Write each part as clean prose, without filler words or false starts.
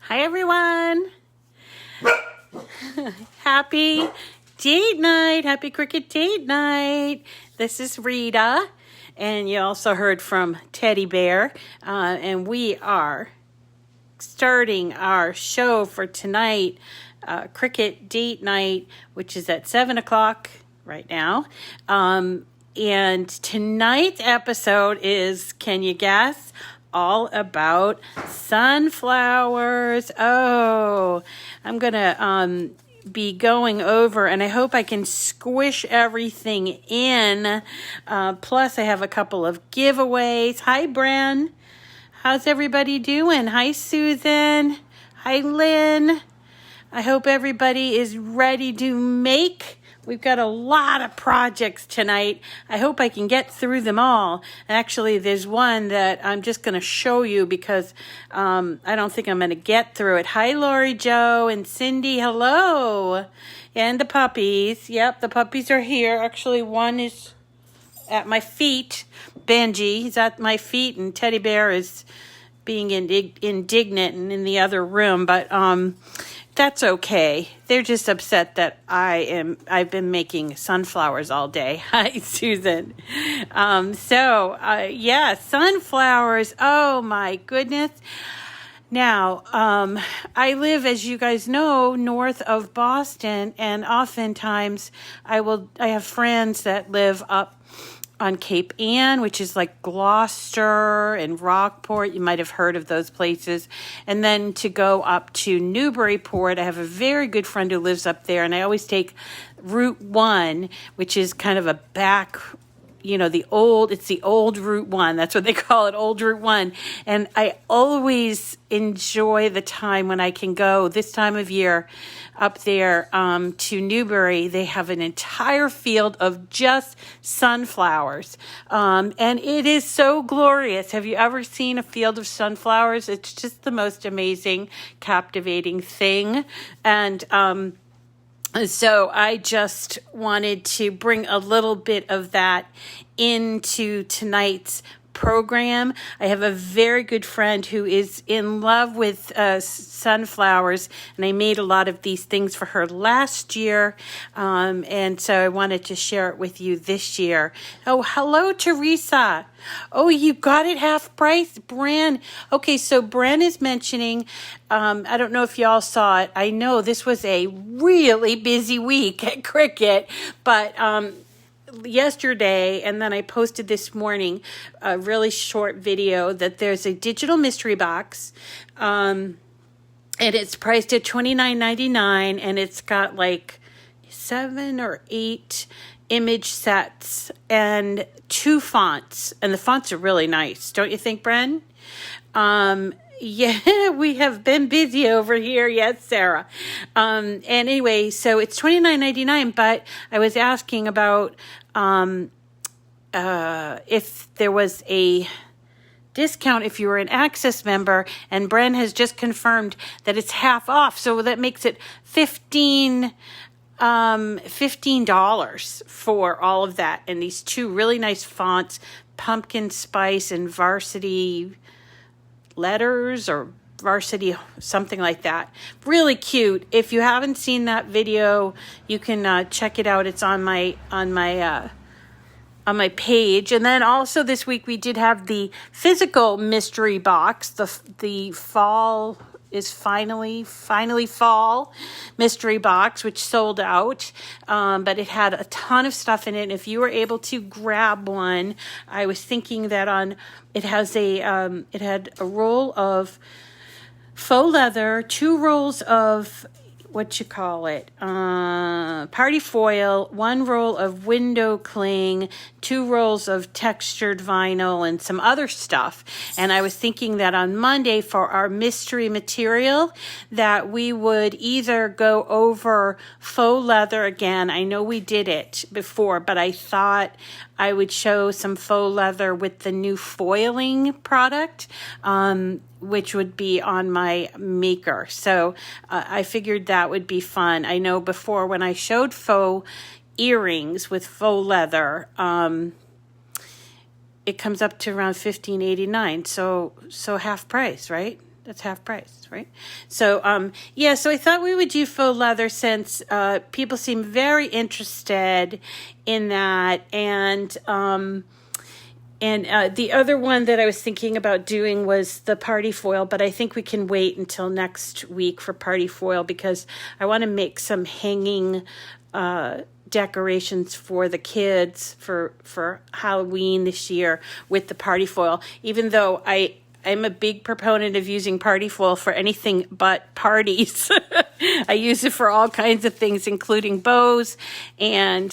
Hi everyone. Happy date night. Happy Cricut date night. This is Rita. And you also heard from Teddy Bear. And we are starting our show for tonight, Cricut date night, which is at 7 o'clock right now. And tonight's episode is, can you guess? All about sunflowers. Oh, I'm gonna be going over, and I hope I can squish everything in. Plus, I have a couple of giveaways. Hi, Bren. How's everybody doing? Hi, Susan. Hi, Lynn. I hope everybody is ready to make. We've got a lot of projects tonight. I hope I can get through them all. Actually, there's one that I'm just going to show you because I don't think I'm going to get through it. Hi, Lori Jo and Cindy. Hello. And the puppies. Yep, the puppies are here. Actually, one is at my feet. Benji, he's at my feet, and Teddy Bear is being indignant and in the other room. But that's okay. They're just upset that I've been making sunflowers all day. Hi, Susan. Yeah, sunflowers. Oh my goodness. Now, I live, as you guys know, north of Boston, and oftentimes I have friends that live up on Cape Ann, which is like Gloucester and Rockport. You might have heard of those places. And then to go up to Newburyport, I have a very good friend who lives up there, and I always take Route 1, which is kind of a back, it's the old Route 1. That's what they call it, old Route 1. And I always enjoy the time when I can go this time of year up there to Newbury. They have an entire field of just sunflowers. And it is so glorious. Have you ever seen a field of sunflowers? It's just the most amazing, captivating thing. And so I just wanted to bring a little bit of that into tonight's program. I have a very good friend who is in love with sunflowers, and I made a lot of these things for her last year, and so I wanted to share it with you this year. Oh, hello, Teresa. Oh, you got it half price, Bren. Okay, so Bren is mentioning, I don't know if y'all saw it. I know this was a really busy week at Cricut, but yesterday, and then I posted this morning a really short video that there's a digital mystery box, and it's priced at $29.99, and it's got like 7 or 8 image sets and 2 fonts, and the fonts are really nice, don't you think, Bren? Yeah, we have been busy over here. Yes, Sarah. And anyway, so it's $29.99, but I was asking about if there was a discount if you were an Access member, and Bren has just confirmed that it's half off, so that makes it $15 for all of that, and these 2 really nice fonts, Pumpkin Spice and Varsity Letters or Varsity something like that. Really cute. If you haven't seen that video, you can check it out. It's on my page. And then also this week we did have the physical mystery box. The fall is finally fall mystery box, which sold out, but it had a ton of stuff in it. And if you were able to grab one, I was thinking that it had a roll of faux leather, 2 rolls of party foil, 1 roll of window cling, 2 rolls of textured vinyl, and some other stuff. And I was thinking that on Monday for our mystery material that we would either go over faux leather again. I know we did it before, but I thought I would show some faux leather with the new foiling product, which would be on my maker. So I figured that would be fun. I know before when I showed faux earrings with faux leather, it comes up to around $15.89. So half price, right? That's half price, right? So, yeah, so I thought we would do faux leather since people seem very interested in that. And the other one that I was thinking about doing was the party foil, but I think we can wait until next week for party foil because I want to make some hanging decorations for the kids for Halloween this year with the party foil, even though I'm a big proponent of using party foil for anything but parties. I use it for all kinds of things, including bows and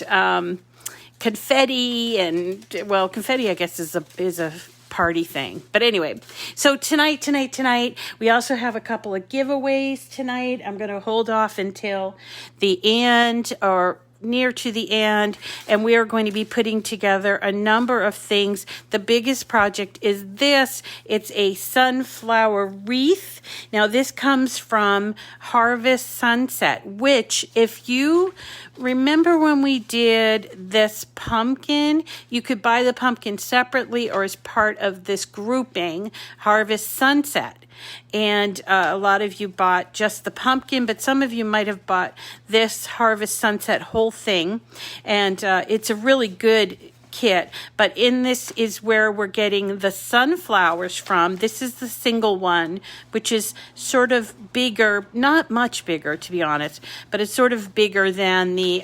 confetti. And, well, confetti, I guess, is a party thing. But anyway, so tonight, we also have a couple of giveaways tonight. I'm going to hold off until the end or near to the end, and we are going to be putting together a number of things. The biggest project is this. It's a sunflower wreath. Now, this comes from Harvest Sunset, which, if you remember when we did this pumpkin, you could buy the pumpkin separately or as part of this grouping, Harvest Sunset. And a lot of you bought just the pumpkin, but some of you might have bought this Harvest Sunset whole thing. And it's a really good kit, but in this is where we're getting the sunflowers from. This is the single one, which is sort of bigger, not much bigger to be honest, but it's sort of bigger than the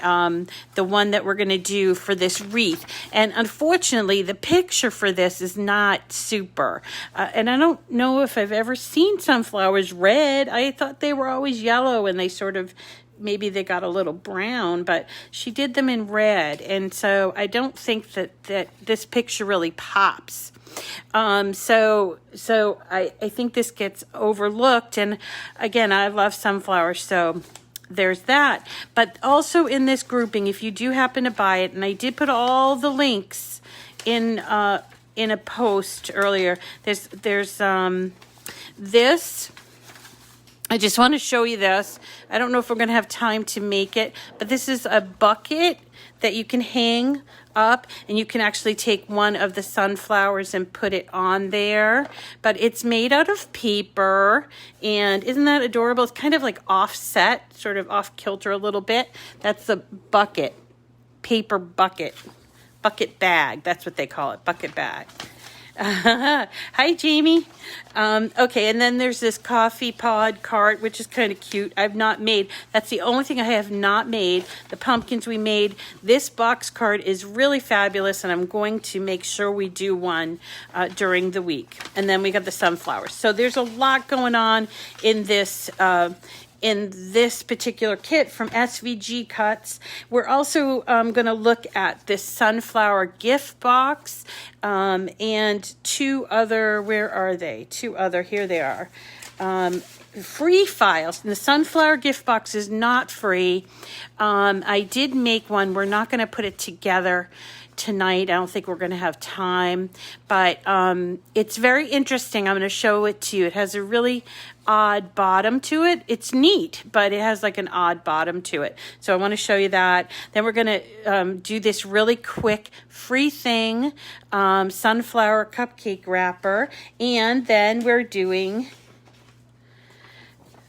one that we're going to do for this wreath. And unfortunately, the picture for this is not super. And I don't know if I've ever seen sunflowers red. I thought they were always yellow, and they sort of maybe they got a little brown, but she did them in red. And so I don't think that this picture really pops. So I think this gets overlooked. And again, I love sunflowers, so there's that. But also in this grouping, if you do happen to buy it, and I did put all the links in a post earlier, there's this. I just want to show you this. I don't know if we're going to have time to make it, but this is a bucket that you can hang up, and you can actually take one of the sunflowers and put it on there. But it's made out of paper, and isn't that adorable? It's kind of like offset, sort of off kilter a little bit. That's the bucket, paper bucket bag. That's what they call it, bucket bag. Hi, Jamie. Okay, and then there's this coffee pod cart, which is kind of cute. I've not made. That's the only thing I have not made. The pumpkins we made. This box card is really fabulous, and I'm going to make sure we do one during the week. And then we got the sunflowers. So there's a lot going on in this particular kit from SVG Cuts. We're also going to look at this sunflower gift box and two other, where are they? Here they are. Free files. And the sunflower gift box is not free. I did make one. We're not going to put it together tonight. I don't think we're going to have time, but it's very interesting. I'm going to show it to you. It has a really odd bottom to it. It's neat, but it has like an odd bottom to it. So I want to show you that. Then we're going to do this really quick free thing, sunflower cupcake wrapper, and then we're doing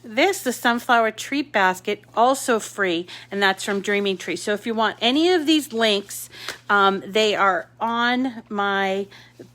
this, the sunflower treat basket, also free, and that's from Dreaming Tree. So if you want any of these links, they are on my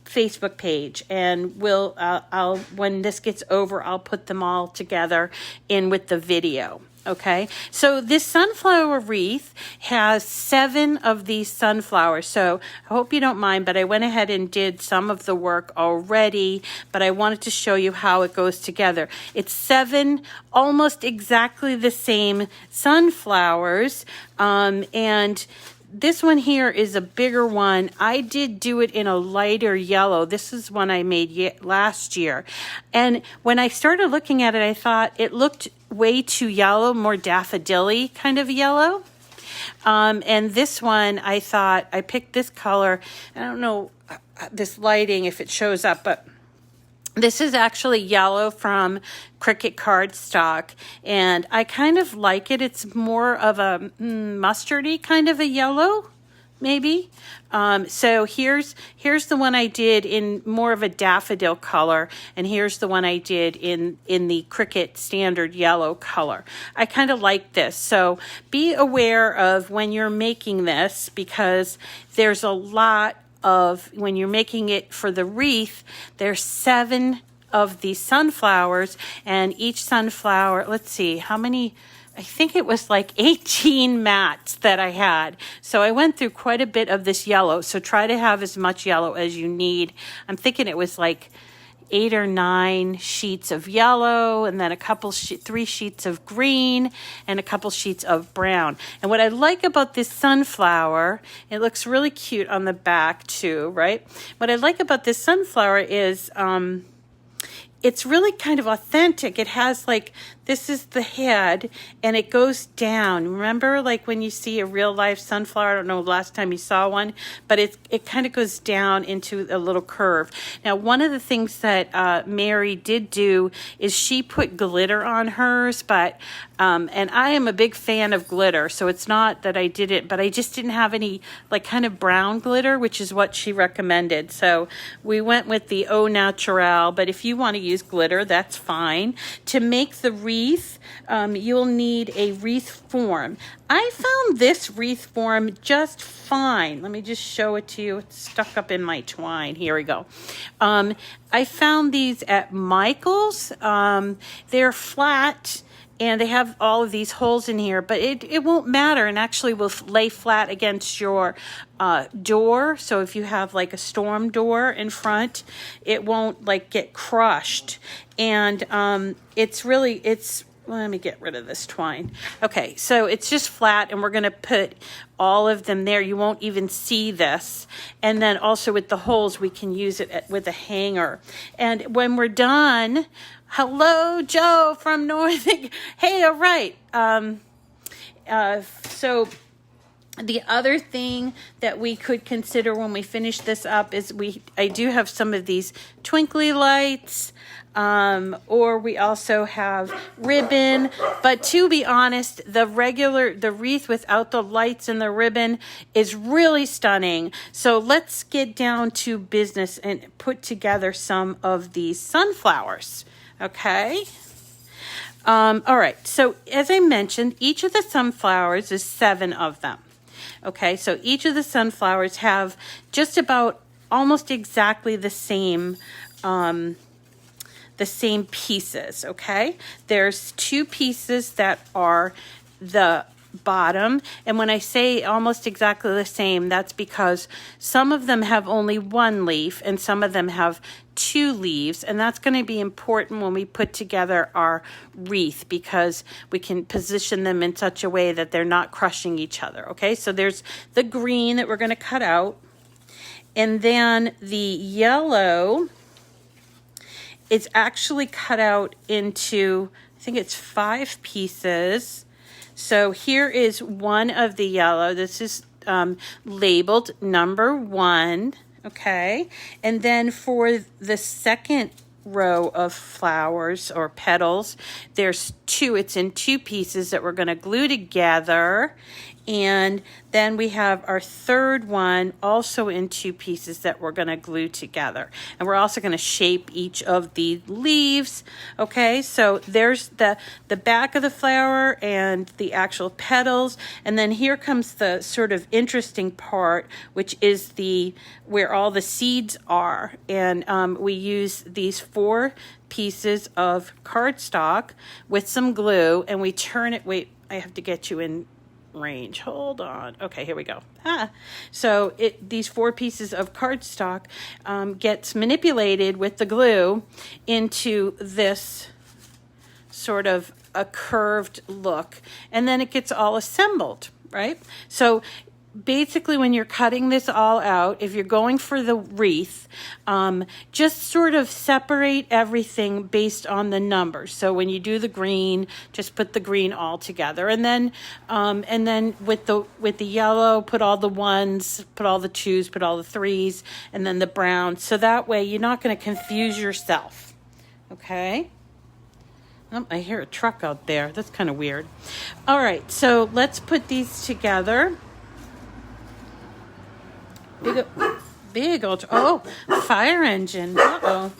Facebook page, and I'll when this gets over, I'll put them all together in with the video. Okay, so this sunflower wreath has 7 of these sunflowers. So I hope you don't mind, but I went ahead and did some of the work already, but I wanted to show you how it goes together. It's 7 almost exactly the same sunflowers, and this one here is a bigger one. I did do it in a lighter yellow. This is one I made last year. And when I started looking at it, I thought it looked way too yellow, more daffodil-y kind of yellow. And this one, I thought, I picked this color. I don't know this lighting, if it shows up, but this is actually yellow from Cricut cardstock, and I kind of like it. It's more of a mustardy kind of a yellow. maybe. So here's the one I did in more of a daffodil color, and here's the one I did in the Cricut standard yellow color. I kind of like this. So be aware of when you're making this, because there's a lot of, when you're making it for the wreath, there's 7 of these sunflowers, and each sunflower, let's see, how many, I think it was like 18 mats that I had. So I went through quite a bit of this yellow. So try to have as much yellow as you need. I'm thinking it was like 8 or 9 sheets of yellow, and then 3 sheets of green, and a couple sheets of brown. And what I like about this sunflower, it looks really cute on the back too, right? What I like about this sunflower is, it's really kind of authentic. It has like, this is the head, and it goes down. Remember, like when you see a real life sunflower, I don't know last time you saw one, but it kind of goes down into a little curve. Now, one of the things that Mary did do is she put glitter on hers, but and I am a big fan of glitter, so it's not that I didn't, but I just didn't have any like kind of brown glitter, which is what she recommended. So we went with the Au Naturel, but if you want to use glitter, that's fine. To make the wreath, you'll need a wreath form. I found this wreath form just fine. Let me just show it to you. It's stuck up in my twine. Here we go. I found these at Michael's. They're flat, and they have all of these holes in here, but it won't matter, and actually will lay flat against your door. So if you have like a storm door in front, it won't like get crushed. And let me get rid of this twine. Okay, so it's just flat, and we're going to put all of them there. You won't even see this. And then also with the holes, we can use it with a hanger. And when we're done, hello, Joe from North. Hey, all right. So the other thing that we could consider when we finish this up is I do have some of these twinkly lights, or we also have ribbon. But to be honest, the wreath without the lights and the ribbon is really stunning. So let's get down to business and put together some of these sunflowers. Okay. All right. So as I mentioned, each of the sunflowers is 7 of them. Okay. So each of the sunflowers have just about almost exactly the same pieces. Okay. There's 2 pieces that are the bottom, and when I say almost exactly the same, that's because some of them have only 1 leaf and some of them have 2 leaves, and that's going to be important when we put together our wreath, because we can position them in such a way that they're not crushing each other. Okay, so there's the green that we're going to cut out, and then the yellow is actually cut out into, I think it's 5 pieces. So here is one of the yellow. This is labeled number 1, okay? And then for the second row of flowers or petals, there's 2. It's in 2 pieces that we're going to glue together. And then we have our third one also in 2 pieces that we're going to glue together. And we're also going to shape each of the leaves. Okay, so there's the back of the flower and the actual petals. And then here comes the sort of interesting part, which is where all the seeds are. And we use these 4 pieces of cardstock with some glue, and we turn it. Wait, I have to get you in range. Hold on. Okay, here we go. So these 4 pieces of cardstock gets manipulated with the glue into this sort of a curved look, and then it gets all assembled, right? So basically, when you're cutting this all out, if you're going for the wreath, just sort of separate everything based on the numbers. So when you do the green, just put the green all together, and then with the yellow, put all the 1s, put all the 2s, put all the 3s, and then the brown. So that way, you're not going to confuse yourself. Okay. Oh, I hear a truck out there. That's kind of weird. All right, so let's put these together. Big old, oh, fire engine. Uh-oh.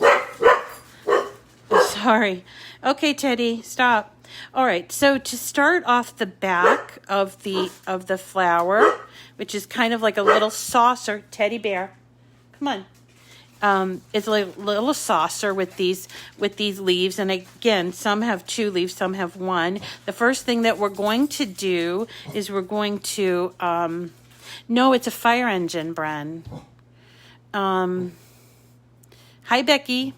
Sorry. Okay, Teddy, stop. All right, so to start off the back of the flower, which is kind of like a little saucer, teddy bear, come on. It's a little saucer with these leaves, and again, some have 2 leaves, some have 1. The first thing that we're going to do is we're going to no, it's a fire engine, Bren. Hi, Becky.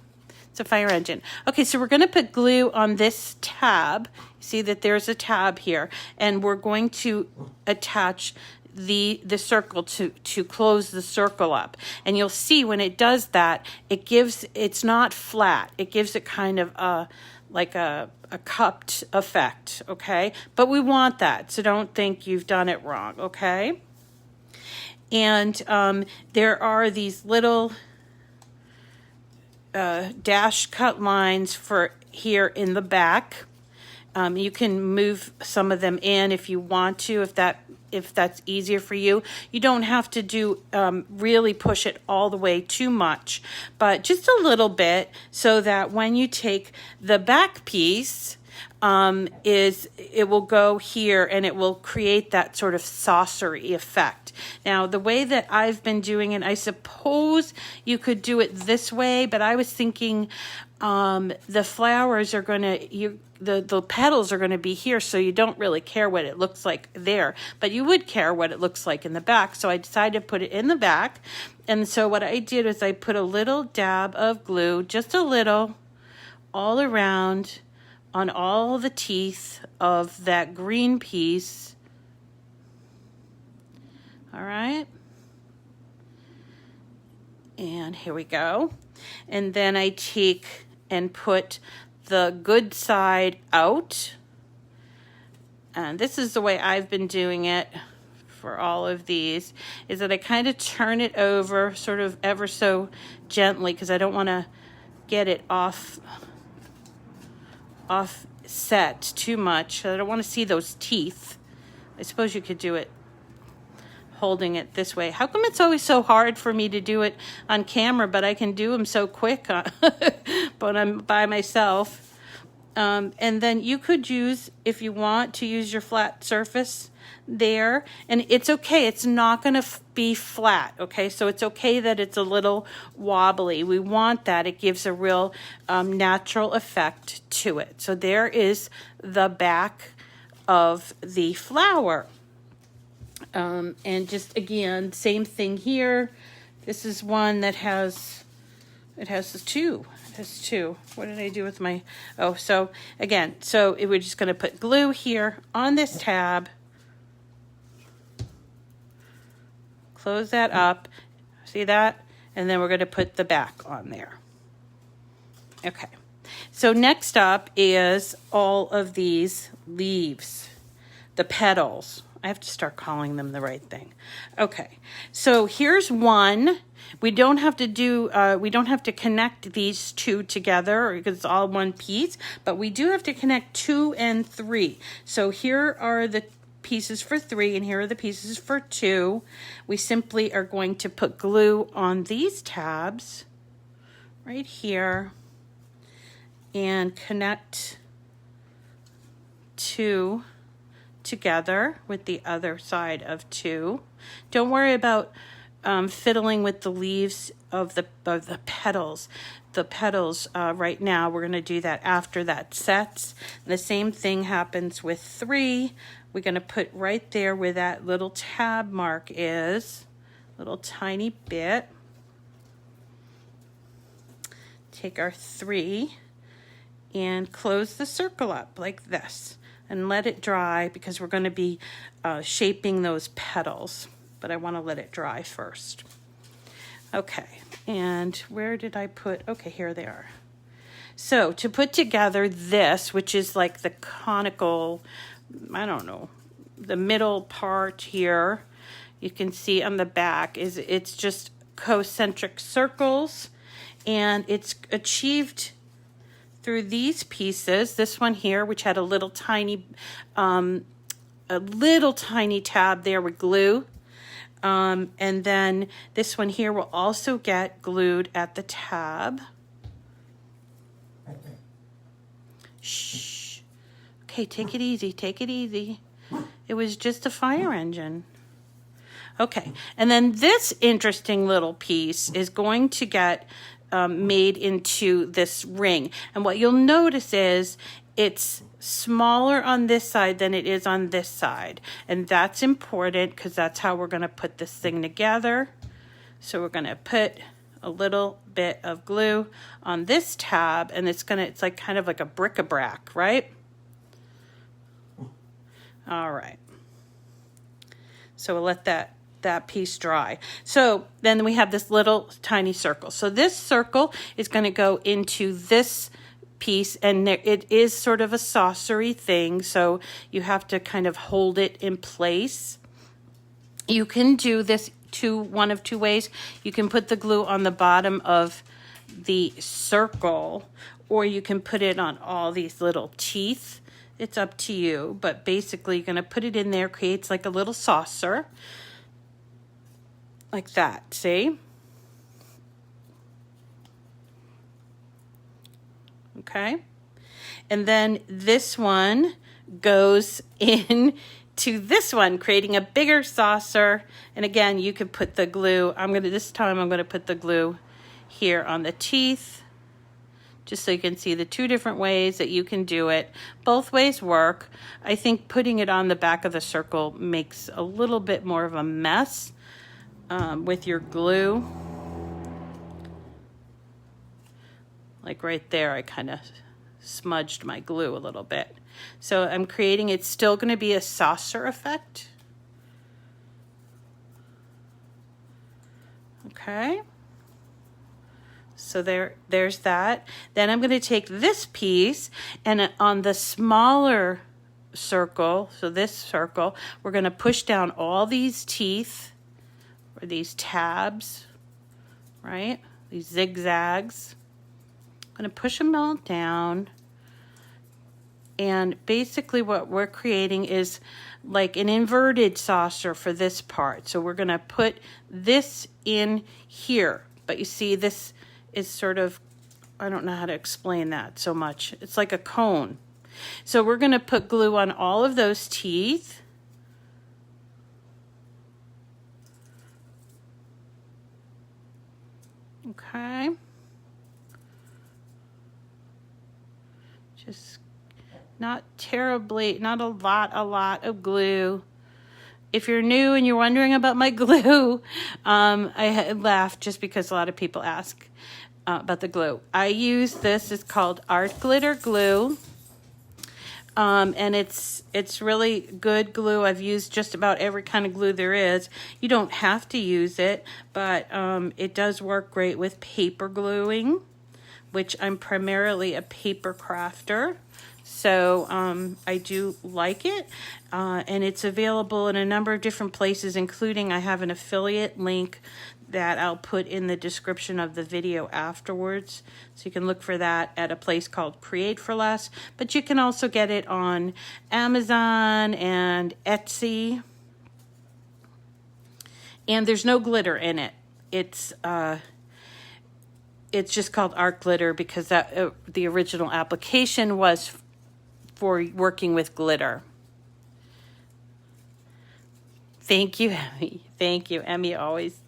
It's a fire engine. Okay, so we're going to put glue on this tab. See that there's a tab here, and we're going to attach the circle to close the circle up. And you'll see when it does that, it's not flat. It gives it kind of like a cupped effect, okay? But we want that, so don't think you've done it wrong, okay? And there are these little dash cut lines for here in the back. You can move some of them in if you want to, if that's easier for you. You don't have to do really push it all the way too much, but just a little bit, so that when you take the back piece, it will go here and it will create that sort of saucery effect. Now, the way that I've been doing it, I suppose you could do it this way, but I was thinking the flowers are going to, the petals are going to be here, so you don't really care what it looks like there, but you would care what it looks like in the back. So I decided to put it in the back. And so what I did is I put a little dab of glue, just a little, all around on all the teeth of that green piece. All right. And here we go. And then I take and put the good side out. And this is the way I've been doing it for all of these, is that I kind of turn it over sort of ever so gently, because I don't want to get it offset too much. I don't want to see those teeth. I suppose you could do it holding it this way. How come it's always so hard for me to do it on camera, but I can do them so quick but I'm by myself? And then you could use, if you want to use your flat surface there, and it's okay. It's not going to be flat, okay? So it's okay that it's a little wobbly. We want that. It gives a real natural effect to it. So there is the back of the flower. And just again, same thing here. This is one that has, it has 2. It has 2. What did I do with my, oh, so again, so we're just going to put glue here on this tab. Close that up. See that? And then we're going to put the back on there. Okay. So next up is all of these leaves, the petals. I have to start calling them the right thing. Okay. So here's one. We don't have to do, we don't have to connect these 2 together because it's all one piece, but we do have to connect 2 and 3. So here are the pieces for 3 and here are the pieces for 2. We simply are going to put glue on these tabs right here and connect 2 together with the other side of 2. Don't worry about fiddling with the leaves of the petals. The petals right now, we're going to do that after that sets. The same thing happens with 3. We're going to put right there where that little tab mark is, little tiny bit. Take our 3 and close the circle up like this and let it dry, because we're going to be shaping those petals, but I want to let it dry first. Okay, and where did I put, okay, here they are. So to put together this, which is like the conical, I don't know, the middle part here, you can see on the back, it's just concentric circles, and it's achieved through these pieces. This one here, which had a little tiny tab there with glue. And then this one here will also get glued at the tab. Shh. Okay, take it easy, take it easy. It was just a fire engine. Okay, and then this interesting little piece is going to get made into this ring. And what you'll notice is it's smaller on this side than it is on this side. And that's important because that's how we're going to put this thing together. So we're going to put a little bit of glue on this tab, and it's like kind of like a bric-a-brac, right? All right. So we'll let that piece dry. So then we have this little tiny circle. So this circle is going to go into this piece, and it is sort of a saucery thing, so you have to kind of hold it in place. You can do this one of two ways. You can put the glue on the bottom of the circle, or you can put it on all these little teeth. It's up to you, but basically you're going to put it in there, creates like a little saucer, like that, see? Okay, and then this one goes in to this one, creating a bigger saucer. And again, you could put the glue, this time I'm gonna put the glue here on the teeth, just so you can see the two different ways that you can do it. Both ways work. I think putting it on the back of the circle makes a little bit more of a mess with your glue. Like right there, I kind of smudged my glue a little bit. So I'm creating, it's still going to be a saucer effect. Okay. So there's that. Then I'm going to take this piece, and on the smaller circle, so this circle, we're going to push down all these teeth, or these tabs, right? These zigzags. I'm going to push them all down. And basically what we're creating is like an inverted saucer for this part. So we're going to put this in here. But you see, this is sort of, I don't know how to explain that so much. It's like a cone. So we're going to put glue on all of those teeth. Okay. Just not terribly, not a lot of glue. If you're new and you're wondering about my glue, I laugh just because a lot of people ask about the glue. I use this, it's called Art Glitter Glue. And it's really good glue. I've used just about every kind of glue there is. You don't have to use it, but it does work great with paper gluing, which I'm primarily a paper crafter. So I do like it, and it's available in a number of different places, including I have an affiliate link that I'll put in the description of the video afterwards. So you can look for that at a place called Create for Less, but you can also get it on Amazon and Etsy. And there's no glitter in it. It's just called Art Glitter because that the original application was for working with glitter. Thank you, Emmy. Thank you, Emmy. Always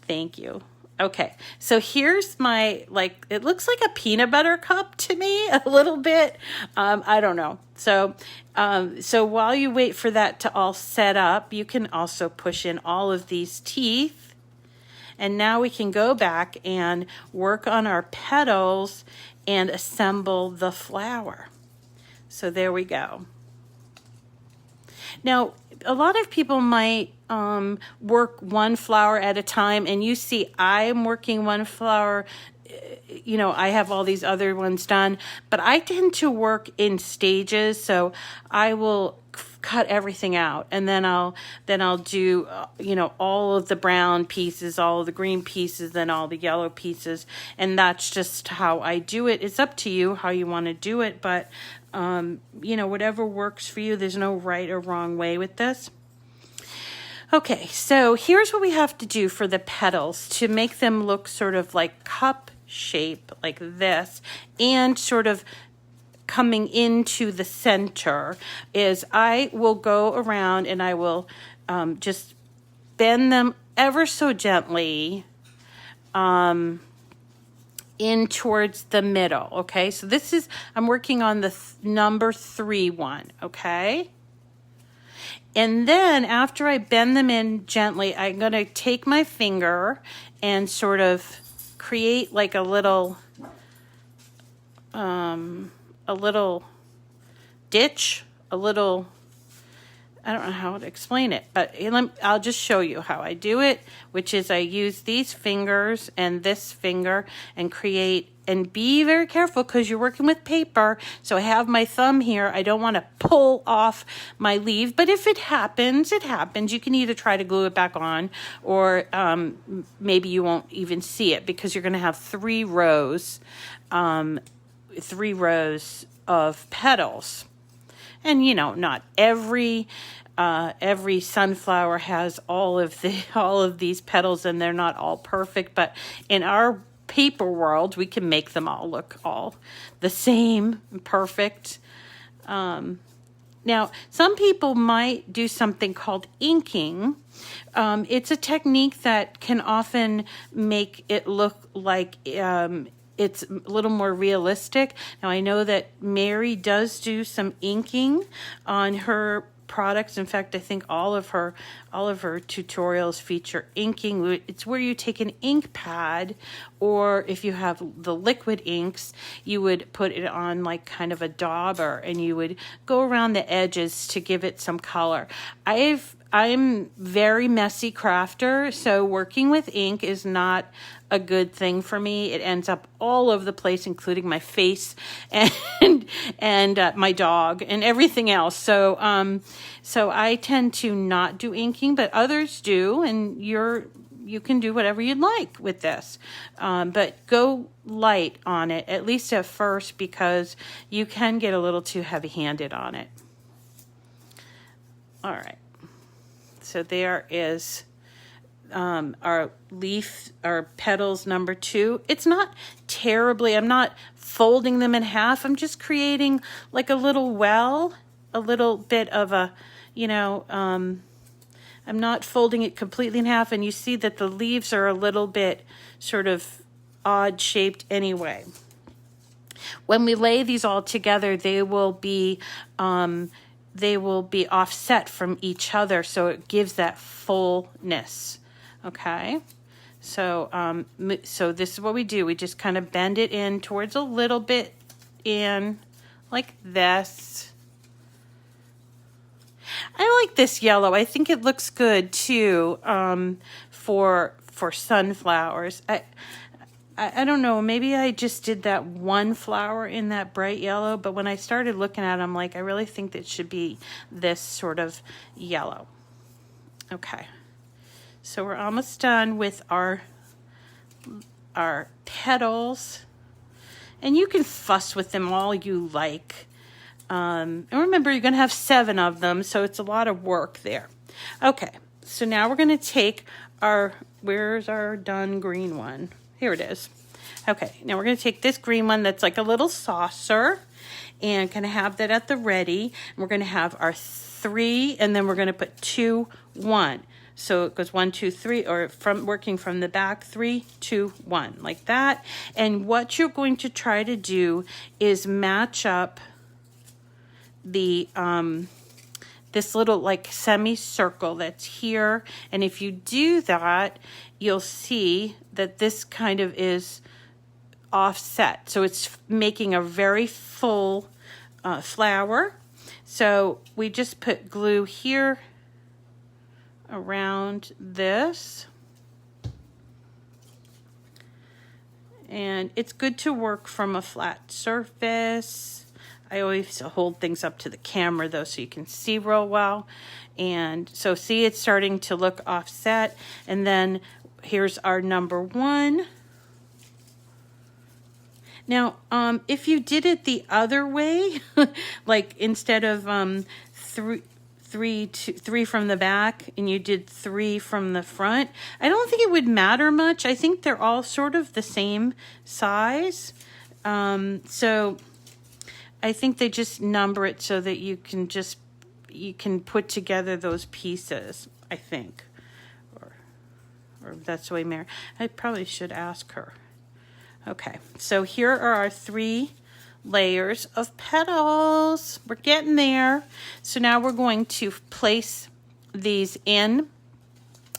thank you. Okay, so here's my, like, it looks like a peanut butter cup to me a little bit. I don't know. So while you wait for that to all set up, you can also push in all of these teeth. And now we can go back and work on our petals and assemble the flower. So there we go. Now, a lot of people might work one flower at a time, and you see I'm working one flower, you know, I have all these other ones done, but I tend to work in stages. So I will cut everything out, and then I'll do you know, all of the brown pieces, all of the green pieces, then all the yellow pieces, and that's just how I do it. It's up to you how you want to do it, but you know, whatever works for you. There's no right or wrong way with this. Okay, so here's what we have to do for the petals to make them look sort of like cup shape, like this, and sort of coming into the center, is I will go around and I will just bend them ever so gently in towards the middle. Okay, so this is, I'm working on the number 3 one. Okay, and then after I bend them in gently, I'm going to take my finger and sort of create like a little ditch, a little, I don't know how to explain it, but I'll just show you how I do it, which is I use these fingers and this finger and create, and be very careful because you're working with paper. So I have my thumb here. I don't want to pull off my leaf, but if it happens, it happens. You can either try to glue it back on, or maybe you won't even see it because you're going to have 3 rows, 3 rows of petals. And you know, not every sunflower has all of these petals, and they're not all perfect, but in our paper world, we can make them all look all the same, perfect. Now, some people might do something called inking. It's a technique that can often make it look like it's a little more realistic. Now, I know that Mary does do some inking on her products. In fact, I think all of her tutorials feature inking. It's where you take an ink pad, or if you have the liquid inks, you would put it on like kind of a dauber, and you would go around the edges to give it some color. I'm very messy crafter, so working with ink is not a good thing for me. It ends up all over the place, including my face and my dog and everything else. So I tend to not do inking, but others do, and you can do whatever you'd like with this. But go light on it, at least at first, because you can get a little too heavy-handed on it. All right. So there is our petals number 2. It's not terribly, I'm not folding them in half. I'm just creating like a little well, a little bit of a, I'm not folding it completely in half. And you see that the leaves are a little bit sort of odd shaped anyway. When we lay these all together, they will be offset from each other, so it gives that fullness. Okay, so so this is what we do. We just kind of bend it in towards a little bit in, like this. I like this yellow. I think it looks good too for sunflowers. I don't know, maybe I just did that one flower in that bright yellow, but when I started looking at it, I'm like, I really think that it should be this sort of yellow. Okay, so we're almost done with our petals, and you can fuss with them all you like. And remember, you're going to have 7 of them, so it's a lot of work there. Okay, so now we're going to take where's our done green one? Here it is. Okay, now we're going to take this green one that's like a little saucer, and kind of have that at the ready. And we're going to have our 3, and then we're going to put 2, 1. So it goes 1, 2, 3, or working from the back, 3, 2, 1, like that. And what you're going to try to do is match up the this little like semicircle that's here, and if you do that, you'll see that this kind of is offset, so it's making a very full flower. So we just put glue here around this, and it's good to work from a flat surface. I always hold things up to the camera though, so you can see real well. And so see, it's starting to look offset. And then here's our number 1. Now, if you did it the other way, like instead of three from the back and you did 3 from the front, I don't think it would matter much. I think they're all sort of the same size. So I think they just number it so that you can put together those pieces, I think. Or that's the way Mary, I probably should ask her. Okay, so here are our 3 layers of petals. We're getting there. So now we're going to place these in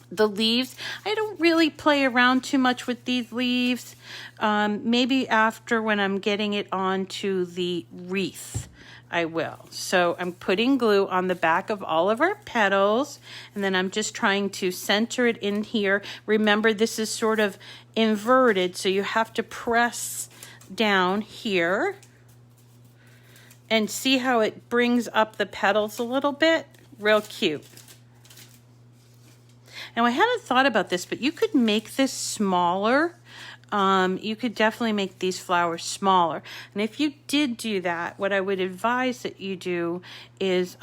the leaves. I don't really play around too much with these leaves. Maybe after, when I'm getting it onto the wreath, I will. So I'm putting glue on the back of all of our petals, and then I'm just trying to center it in here. Remember, this is sort of inverted, so you have to press down here. And see how it brings up the petals a little bit? Real cute. Now, I hadn't thought about this, but you could make this smaller. You could definitely make these flowers smaller. And if you did do that, what I would advise that you do is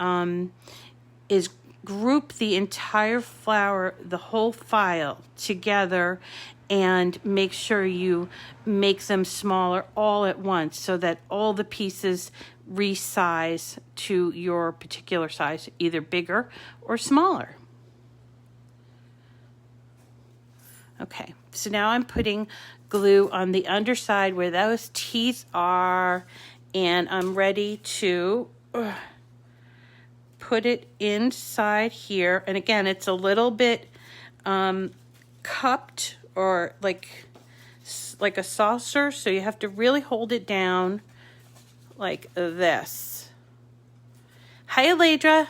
group the entire flower, the whole file together, and make sure you make them smaller all at once so that all the pieces resize to your particular size, either bigger or smaller. Okay, so now I'm putting glue on the underside where those teeth are, and I'm ready to put it inside here. And again, it's a little bit cupped, or like a saucer, so you have to really hold it down like this. Hi, Aledra.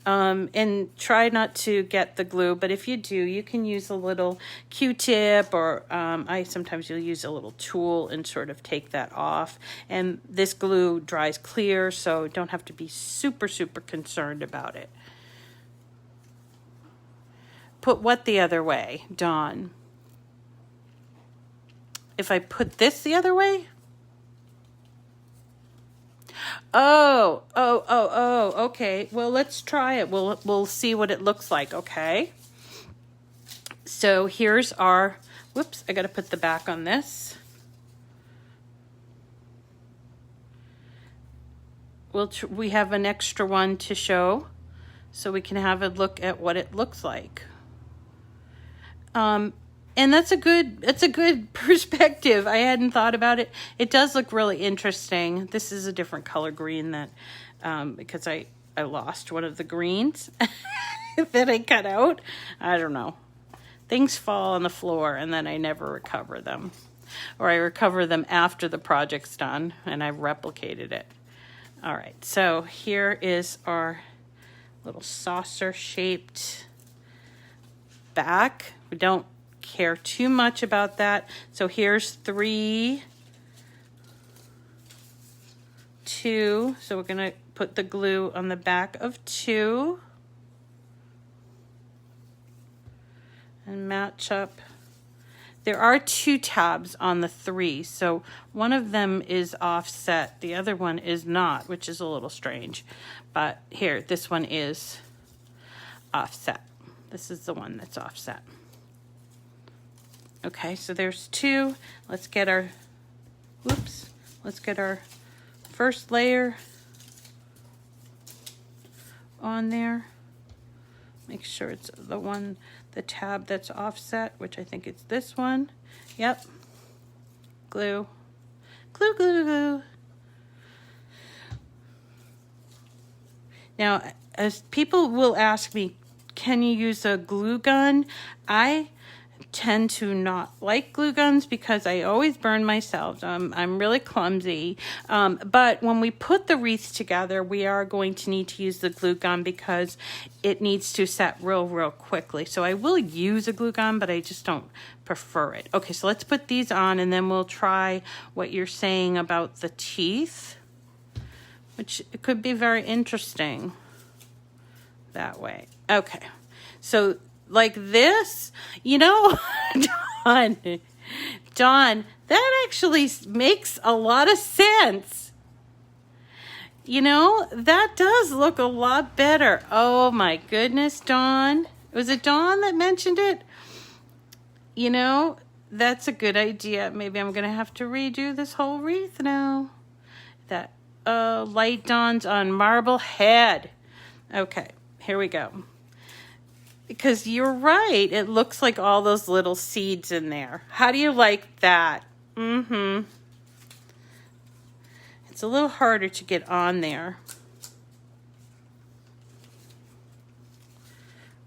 And try not to get the glue, but if you do, you can use a little Q-tip, or I sometimes you'll use a little tool and sort of take that off. And this glue dries clear, so don't have to be super, super concerned about it. Put what the other way, Dawn? If I put this the other way? Oh, okay. Well, let's try it. We'll see what it looks like, okay? So here's our, whoops, I got to put the back on this. We have an extra one to show, so we can have a look at what it looks like. And that's a good perspective. I hadn't thought about it. It does look really interesting. This is a different color green that, because I lost one of the greens that I cut out. I don't know. Things fall on the floor and then I never recover them. Or I recover them after the project's done and I've replicated it. All right, so here is our little saucer shaped back. We don't care too much about that. So here's 3, 2. So we're going to put the glue on the back of 2 and match up. There are 2 tabs on the 3, so one of them is offset, the other one is not, which is a little strange. But here, this one is offset. This is the one that's offset. Okay, so there's 2. Let's get our, whoops, let's get our first layer on there. Make sure it's the one, the tab that's offset, which I think it's this one. Yep. Glue. Glue, glue, glue. Now, as people will ask me, can you use a glue gun? I tend to not like glue guns because I always burn myself. I'm really clumsy. But when we put the wreaths together, we are going to need to use the glue gun because it needs to set real quickly. So I will use a glue gun, but I just don't prefer it. Okay, so let's put these on and then we'll try what you're saying about the teeth, which it could be very interesting that way. Okay, so like this, you know, Dawn, that actually makes a lot of sense. You know, that does look a lot better. Oh my goodness, Dawn. Was it Dawn that mentioned it? You know, that's a good idea. Maybe I'm going to have to redo this whole wreath now. That light dawns on marble head. Okay, here we go. Because you're right. It looks like all those little seeds in there. How do you like that? Mm-hmm. It's a little harder to get on there.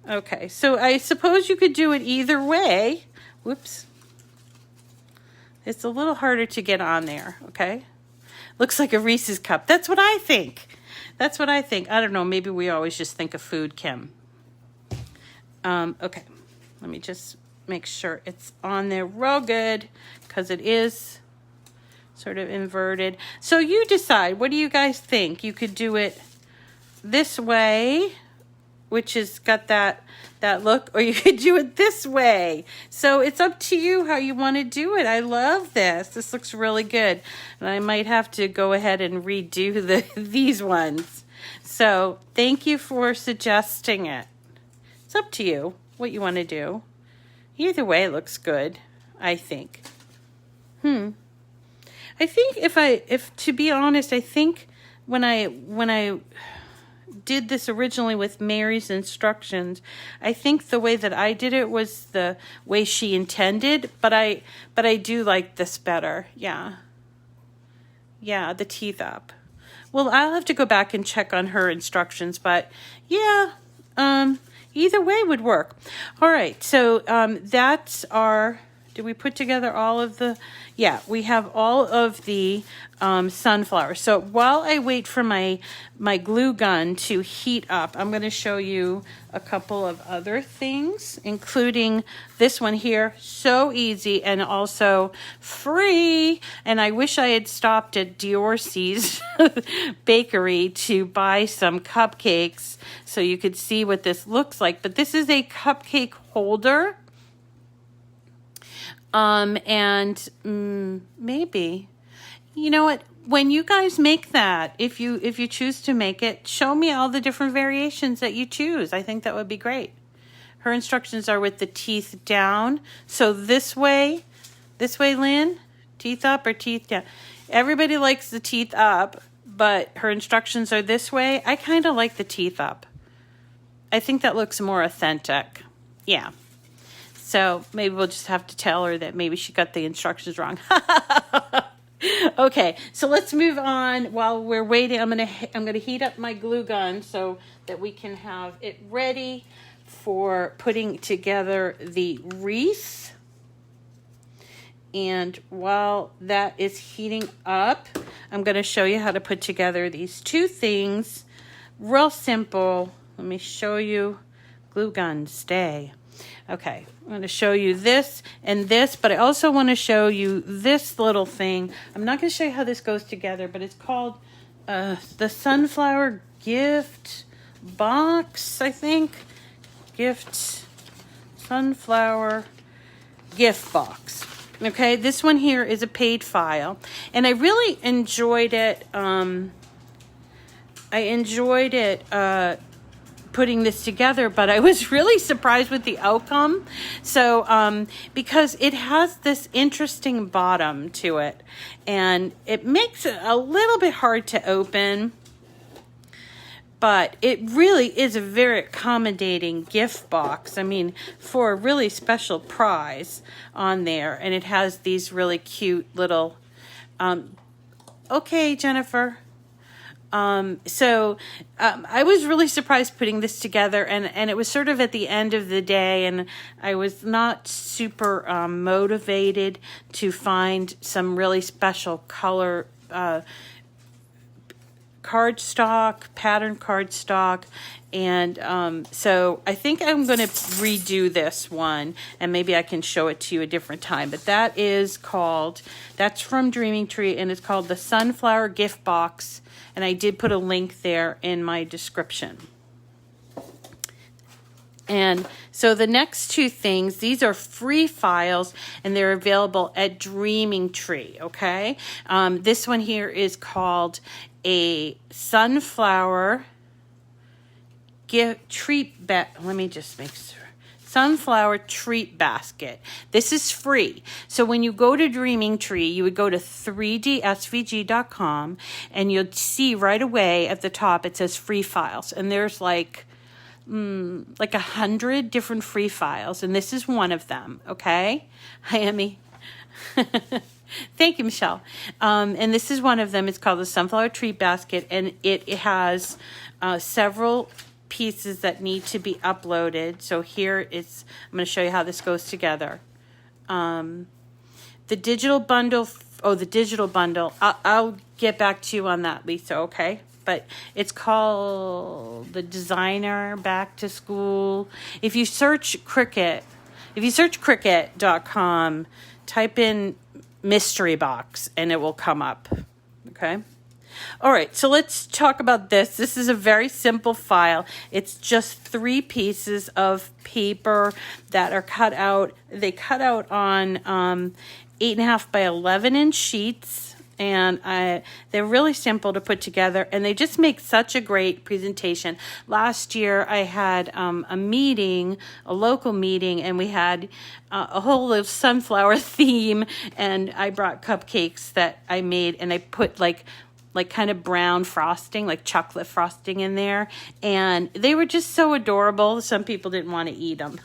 Okay, so I suppose you could do it either way. Whoops. It's a little harder to get on there, okay? Looks like a Reese's cup. That's what I think. That's what I think. I don't know, maybe we always just think of food, Kim. Okay, let me just make sure it's on there real good, because it is sort of inverted. So you decide, what do you guys think? You could do it this way, which has got that look, or you could do it this way. So it's up to you how you want to do it. I love this. This looks really good. And I might have to go ahead and redo these ones. So thank you for suggesting it. It's up to you what you want to do. Either way it looks good, I think. I think if to be honest, I think when I did this originally with Mary's instructions, I think the way that I did it was the way she intended, but I do like this better. Yeah, the teeth up. Well, I'll have to go back and check on her instructions, but yeah, either way would work. All right, so that's our, did we put together all of the, yeah, we have all of the sunflower. So while I wait for my glue gun to heat up, I'm going to show you a couple of other things, including this one here. So easy and also free. And I wish I had stopped at Diorcy's bakery to buy some cupcakes so you could see what this looks like. But this is a cupcake holder. Maybe, you know what, when you guys make that, if you choose to make it, show me all the different variations that you choose. I think that would be great. Her instructions are with the teeth down. So this way, Lynn, teeth up or teeth down. Everybody likes the teeth up, but her instructions are this way. I kind of like the teeth up. I think that looks more authentic. Yeah. So maybe we'll just have to tell her that maybe she got the instructions wrong. Okay, so let's move on. While we're waiting, I'm gonna heat up my glue gun so that we can have it ready for putting together the wreath. And while that is heating up, I'm gonna show you how to put together these two things. Real simple. Let me show you. Glue gun, stay. Okay, I'm going to show you this and this, but I also want to show you this little thing. I'm not going to show you how this goes together, but it's called the Sunflower Gift Box, I think. Sunflower Gift Box. Okay, this one here is a paid file, and I really enjoyed it. Putting this together, but I was really surprised with the outcome. So because it has this interesting bottom to it, and it makes it a little bit hard to open, but it really is a very accommodating gift box. I mean, for a really special prize on there, and it has these really cute little okay, Jennifer. I was really surprised putting this together, and it was sort of at the end of the day, and I was not super motivated to find some really special color cardstock, pattern cardstock, and so I think I'm going to redo this one, and maybe I can show it to you a different time. But that's from Dreaming Tree, and it's called the Sunflower Gift Box. And I did put a link there in my description. And so the next two things, these are free files, and they're available at Dreaming Tree, okay? This one here is called a sunflower treat let me just make sure. Sunflower treat basket. This is free. So when you go to Dreaming Tree, you would go to 3dsvg.com and you'll see right away at the top it says free files. And there's like 100 different free files. And this is one of them. Okay. Hi, Emmy. Thank you, Michelle. And this is one of them. It's called the Sunflower Treat Basket. And it has several pieces that need to be uploaded. So here I'm going to show you how this goes together. The digital bundle, I'll get back to you on that, Lisa, okay? But it's called the Designer Back to School. If you search Cricut.com, type in mystery box and it will come up, okay? All right, so let's talk about this. This is a very simple file. It's just 3 pieces of paper that are cut out. They cut out on 8.5 by 11 inch sheets, and they're really simple to put together, and they just make such a great presentation. Last year I had a local meeting, and we had a whole little sunflower theme, and I brought cupcakes that I made, and I put like kind of brown frosting, like chocolate frosting in there. And they were just so adorable. Some people didn't want to eat them.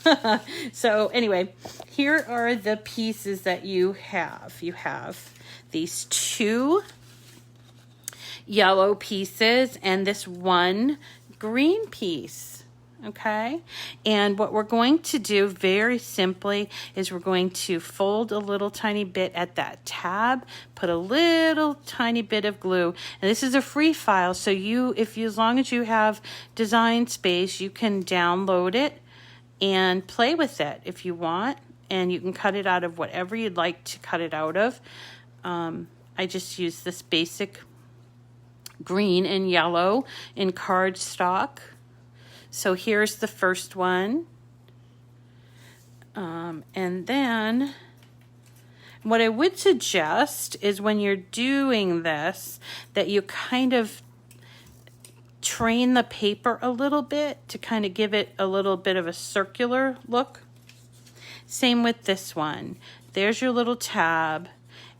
So anyway, here are the pieces that you have. You have these 2 yellow pieces and this 1 green piece. Okay, and what we're going to do very simply is we're going to fold a little tiny bit at that tab, put a little tiny bit of glue, and this is a free file, so as long as you have Design Space, you can download it and play with it if you want, and you can cut it out of whatever you'd like to cut it out of. I just use this basic green and yellow in cardstock. So here's the first one. And then what I would suggest is when you're doing this, that you kind of train the paper a little bit to kind of give it a little bit of a circular look. Same with this one. There's your little tab,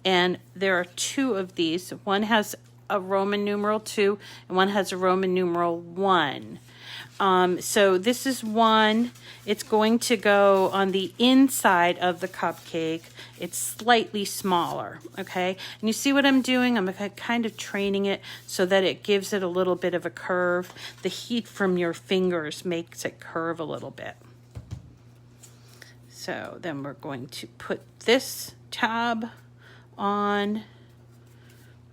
and there are 2 of these. One has a Roman numeral 2 and one has a Roman numeral 1. So this is one. It's going to go on the inside of the cupcake. It's slightly smaller, okay? And you see what I'm doing? I'm kind of training it so that it gives it a little bit of a curve. The heat from your fingers makes it curve a little bit. So then we're going to put this tab on.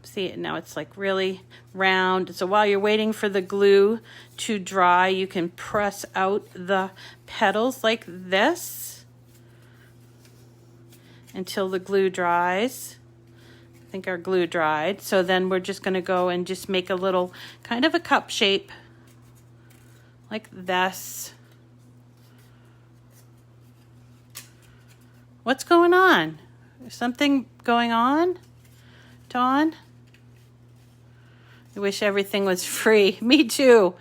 See, now it's like really round. So while you're waiting for the glue to dry, you can press out the petals like this until the glue dries. I think our glue dried. So then we're just going to go and just make a little kind of a cup shape like this. What's going on? Is something going on, Dawn? I wish everything was free. Me too.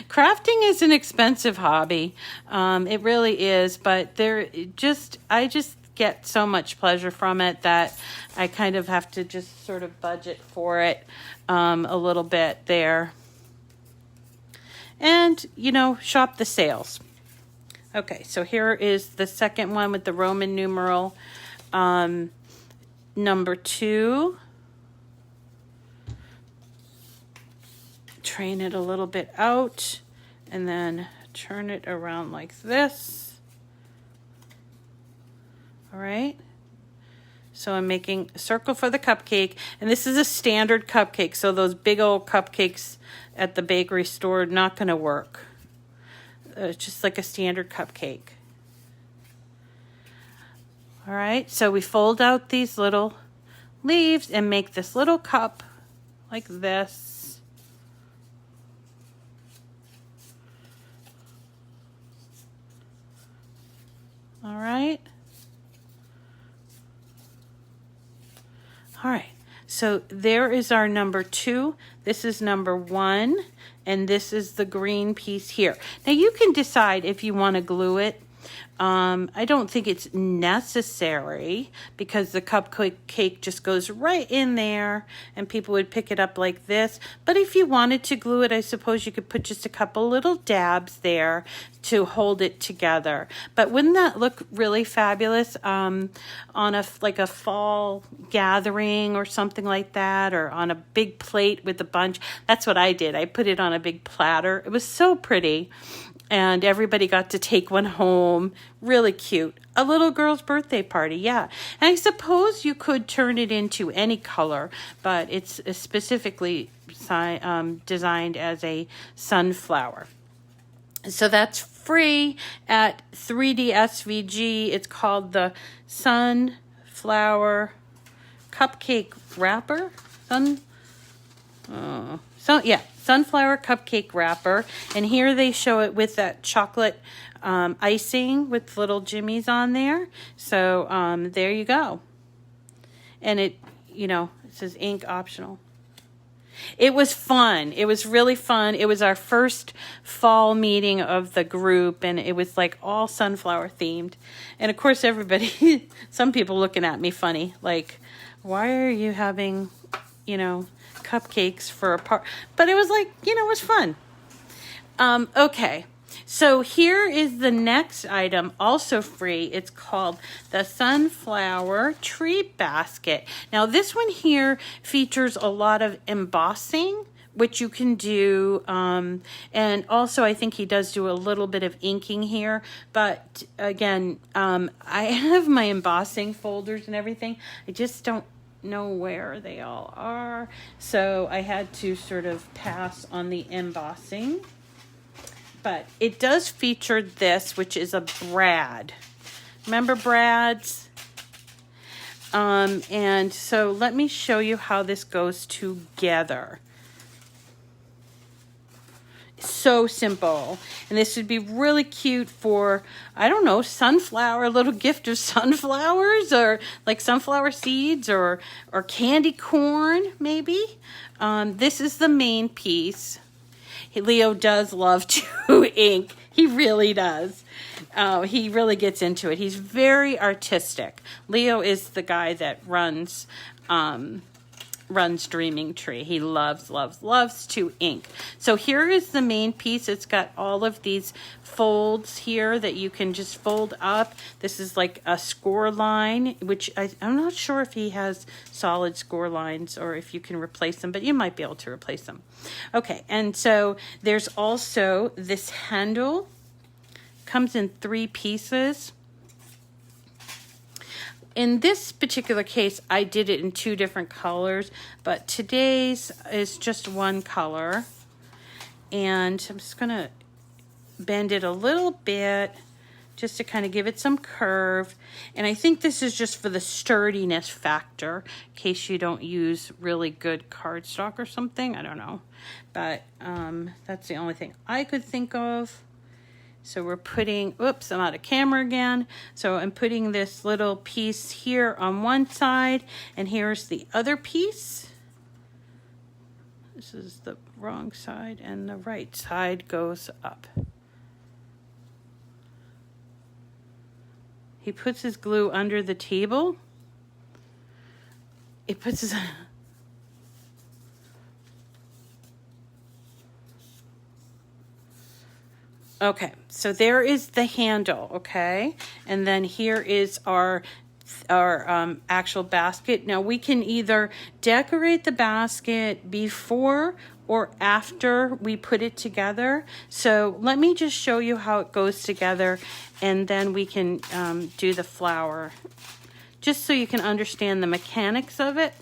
Crafting is an expensive hobby. It really is, but I just get so much pleasure from it that I kind of have to just sort of budget for it a little bit there. And, shop the sales. Okay, so here is the second one with the Roman numeral number 2. Train it a little bit out and then turn it around like this. All right. So I'm making a circle for the cupcake, and this is a standard cupcake. So those big old cupcakes at the bakery store are not going to work. It's just like a standard cupcake. All right. So we fold out these little leaves and make this little cup like this. All right. So there is our number 2. This is number 1. And this is the green piece here. Now you can decide if you want to glue it. I don't think it's necessary because the cupcake cake just goes right in there and people would pick it up like this. But if you wanted to glue it, I suppose you could put just a couple little dabs there to hold it together. But wouldn't that look really fabulous on like a fall gathering or something like that, or on a big plate with a bunch? That's what I did. I put it on a big platter. It was so pretty. And everybody got to take one home. Really cute. A little girl's birthday party, yeah. And I suppose you could turn it into any color, but it's specifically designed as a sunflower. So that's free at 3D SVG. It's called the Sunflower Cupcake Wrapper. Sunflower Cupcake Wrapper. And here they show it with that chocolate icing with little jimmies on there. So there you go. And it says ink optional. It was fun. It was really fun. It was our first fall meeting of the group, and it was like all sunflower themed. And of course everybody, some people looking at me funny, like, why are you having, cupcakes for a part? But it was like, it was fun. Okay. So here is the next item, also free. It's called the Sunflower Tree Basket. Now this one here features a lot of embossing, which you can do. And also I think he does do a little bit of inking here. But again, I have my embossing folders and everything. I just don't know where they all are. So I had to sort of pass on the embossing. But it does feature this, which is a brad. Remember brads? And so let me show you how this goes together. So simple. And this would be really cute for, I don't know, sunflower, a little gift of sunflowers, or like sunflower seeds, or candy corn, maybe. This is the main piece. Leo does love to ink. He really does. He really gets into it. He's very artistic. Leo is the guy that runs Dreaming Tree. He loves to ink. So here is the main piece. It's got all of these folds here that you can just fold up. This is like a score line, which I'm not sure if he has solid score lines or if you can replace them, but you might be able to replace them. Okay, and so there's also this handle. Comes in 3 pieces. In this particular case, I did it in 2 different colors, but today's is just one color. And I'm just gonna bend it a little bit just to kind of give it some curve. And I think this is just for the sturdiness factor, in case you don't use really good cardstock or something. I don't know. But that's the only thing I could think of. So we're putting, oops, I'm out of camera again. So I'm putting this little piece here on one side, and here's the other piece. This is the wrong side, and the right side goes up. He puts his glue under the table. He puts his... Okay, so there is the handle, okay? And then here is our actual basket. Now we can either decorate the basket before or after we put it together. So let me just show you how it goes together, and then we can do the flower, just so you can understand the mechanics of it.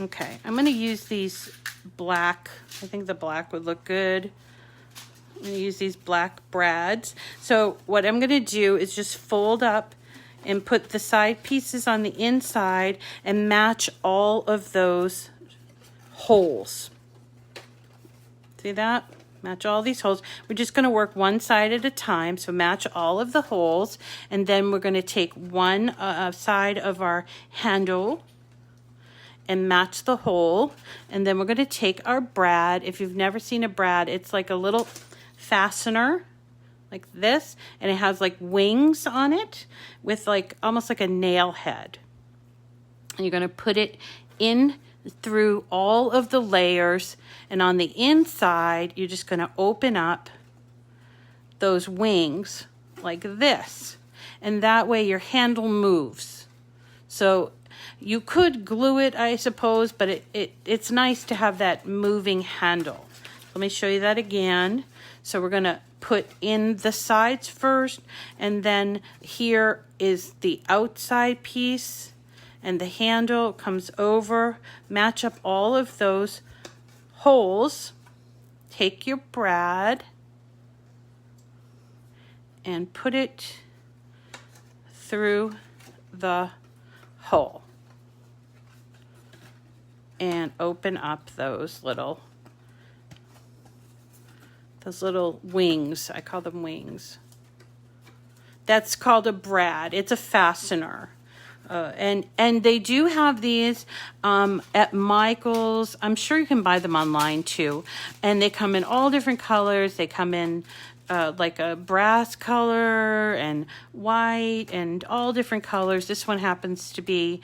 Okay, I'm gonna use these black, I think the black would look good. I'm going to use these black brads. So what I'm going to do is just fold up and put the side pieces on the inside and match all of those holes. See that? Match all these holes. We're just going to work one side at a time. So match all of the holes. And then we're going to take one side of our handle and match the hole. And then we're going to take our brad. If you've never seen a brad, it's like a little fastener like this. And it has like wings on it with like almost like a nail head. And you're going to put it in through all of the layers, and on the inside you're just going to open up those wings like this, and that way your handle moves. So you could glue it, I suppose, but it's nice to have that moving handle. Let me show you that again. So we're going to put in the sides first, and then here is the outside piece. And the handle comes over, match up all of those holes, take your brad and put it through the hole and open up those little wings. I call them wings. That's called a brad. It's a fastener. And they do have these at Michael's. I'm sure you can buy them online too. And they come in all different colors. They come in like a brass color and white and all different colors. This one happens to be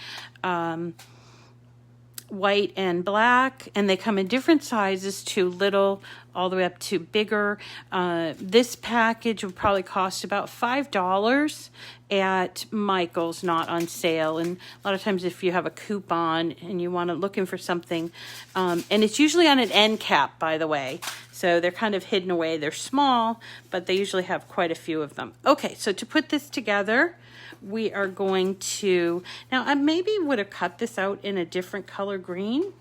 white and black, and they come in different sizes too, little all the way up to bigger. This package would probably cost about $5 at Michael's, not on sale. And a lot of times if you have a coupon and you want to looking for something, and it's usually on an end cap, by the way. So they're kind of hidden away. They're small, but they usually have quite a few of them. Okay, so to put this together, we are going to, now I maybe would have cut this out in a different color green.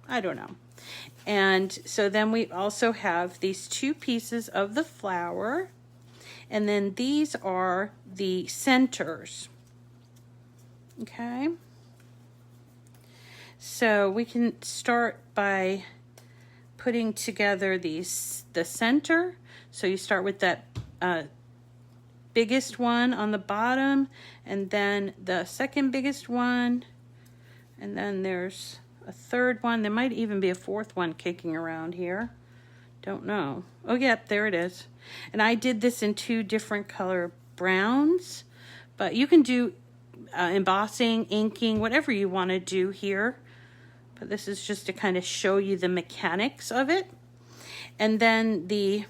I don't know. And so then we also have these two pieces of the flower. And then these are the centers. Okay. So we can start by putting together the center. So you start with that biggest one on the bottom, and then the second biggest one, and then there's a third one. There might even be a fourth one kicking around here. Don't know. Oh, yep, there it is. And I did this in two different color browns, but you can do embossing, inking, whatever you want to do here. But this is just to kind of show you the mechanics of it. And then the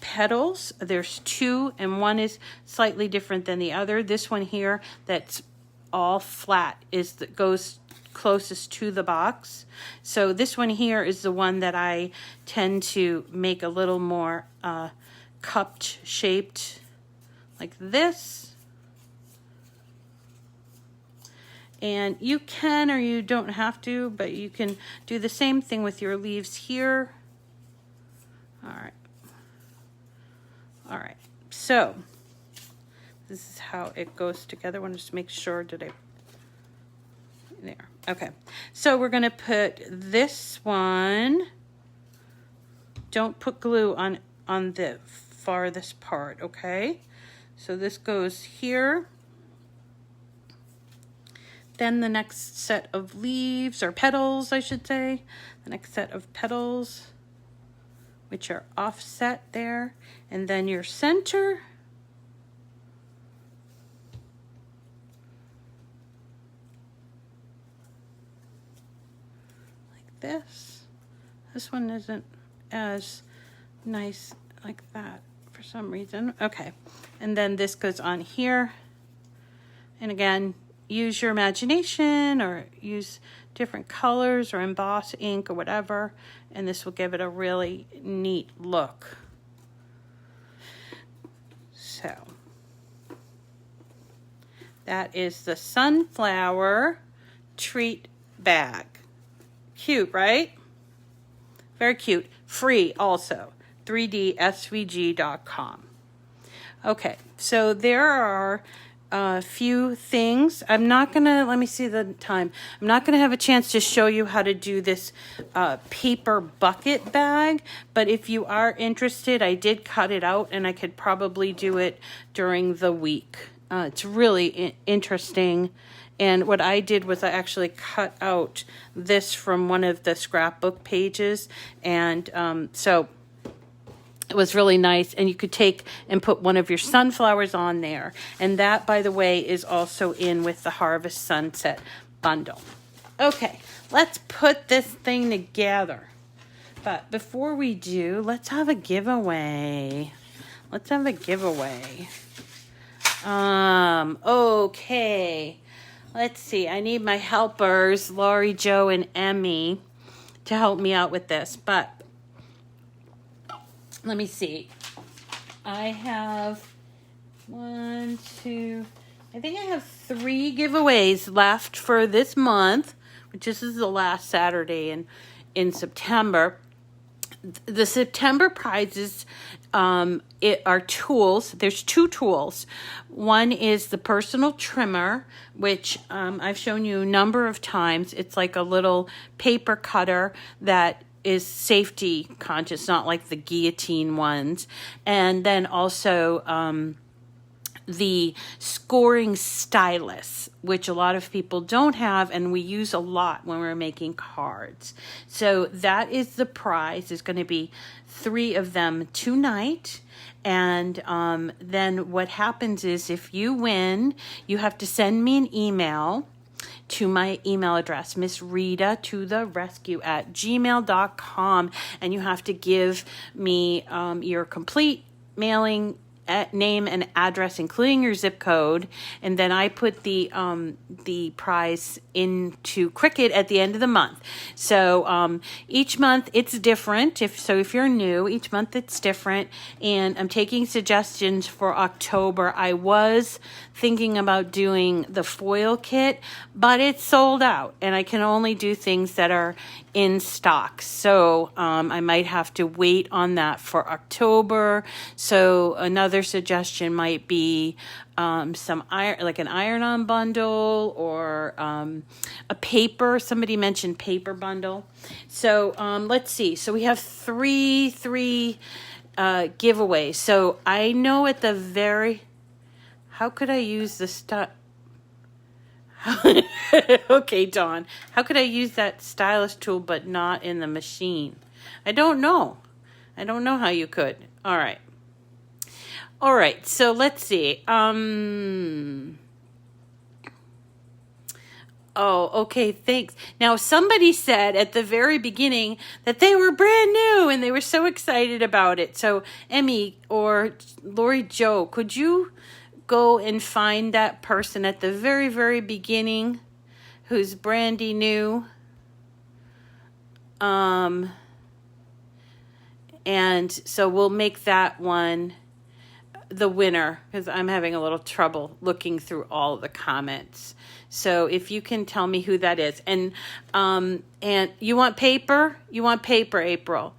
petals, there's two, and one is slightly different than the other. This one here that's all flat is that goes closest to the box. So this one here is the one that I tend to make a little more cupped shaped like this. And you can or you don't have to, but you can do the same thing with your leaves here. All right. All right, so this is how it goes together. I want to just make sure, there. Okay, so we're going to put this one. Don't put glue on the farthest part, okay? So this goes here. Then the next set of leaves, or petals, I should say. The next set of petals, which are offset there. And then your center. Like this. This one isn't as nice like that for some reason. Okay. And then this goes on here. And again, use your imagination or use different colors or emboss ink or whatever, and this will give it a really neat look. So that is the sunflower treat bag. Cute, right? Very cute. Free also. 3dsvg.com. Okay, so there are a few things. I'm not going to, let me see the time. I'm not going to have a chance to show you how to do this paper bucket bag, but if you are interested, I did cut it out and I could probably do it during the week. It's really interesting. And what I did was I actually cut out this from one of the scrapbook pages. And so it was really nice. And you could take and put one of your sunflowers on there. And that, by the way, is also in with the Harvest Sunset bundle. Okay, let's put this thing together. But before we do, let's have a giveaway. Let's have a giveaway. Okay. Let's see. I need my helpers, Laurie, Joe, and Emmy, to help me out with this. But let me see. I have I think I have 3 giveaways left for this month, which this is the last Saturday in September. The September prizes are tools. There's 2 tools. One is the personal trimmer, which I've shown you a number of times. It's like a little paper cutter that is safety conscious, not like the guillotine ones. And then also the scoring stylus, which a lot of people don't have and we use a lot when we're making cards. So that is the prize. There's going to be 3 of them tonight. And then what happens is if you win, you have to send me an email to my email address, missrita@gmail.com, and you have to give me your complete mailing name and address, including your zip code, and then I put the prize into Cricut at the end of the month. So each month it's different. If you're new, each month it's different, and I'm taking suggestions for October. I was thinking about doing the foil kit, but it's sold out, and I can only do things that are in stock. So I might have to wait on that for October. So another suggestion might be some like an iron-on bundle or a paper. Somebody mentioned paper bundle. So let's see. So we have three giveaways. So I know at the very... How could I use the stuff? Okay, Dawn. How could I use that stylus tool but not in the machine? I don't know. I don't know how you could. All right. All right. So let's see. Oh, okay. Thanks. Now, somebody said at the very beginning that they were brand new and they were so excited about it. So, Emmy or Lori Jo, could you go and find that person at the very, very beginning who's brandy new? And so we'll make that one the winner, because I'm having a little trouble looking through all of the comments. So if you can tell me who that is. And you want paper? You want paper, April?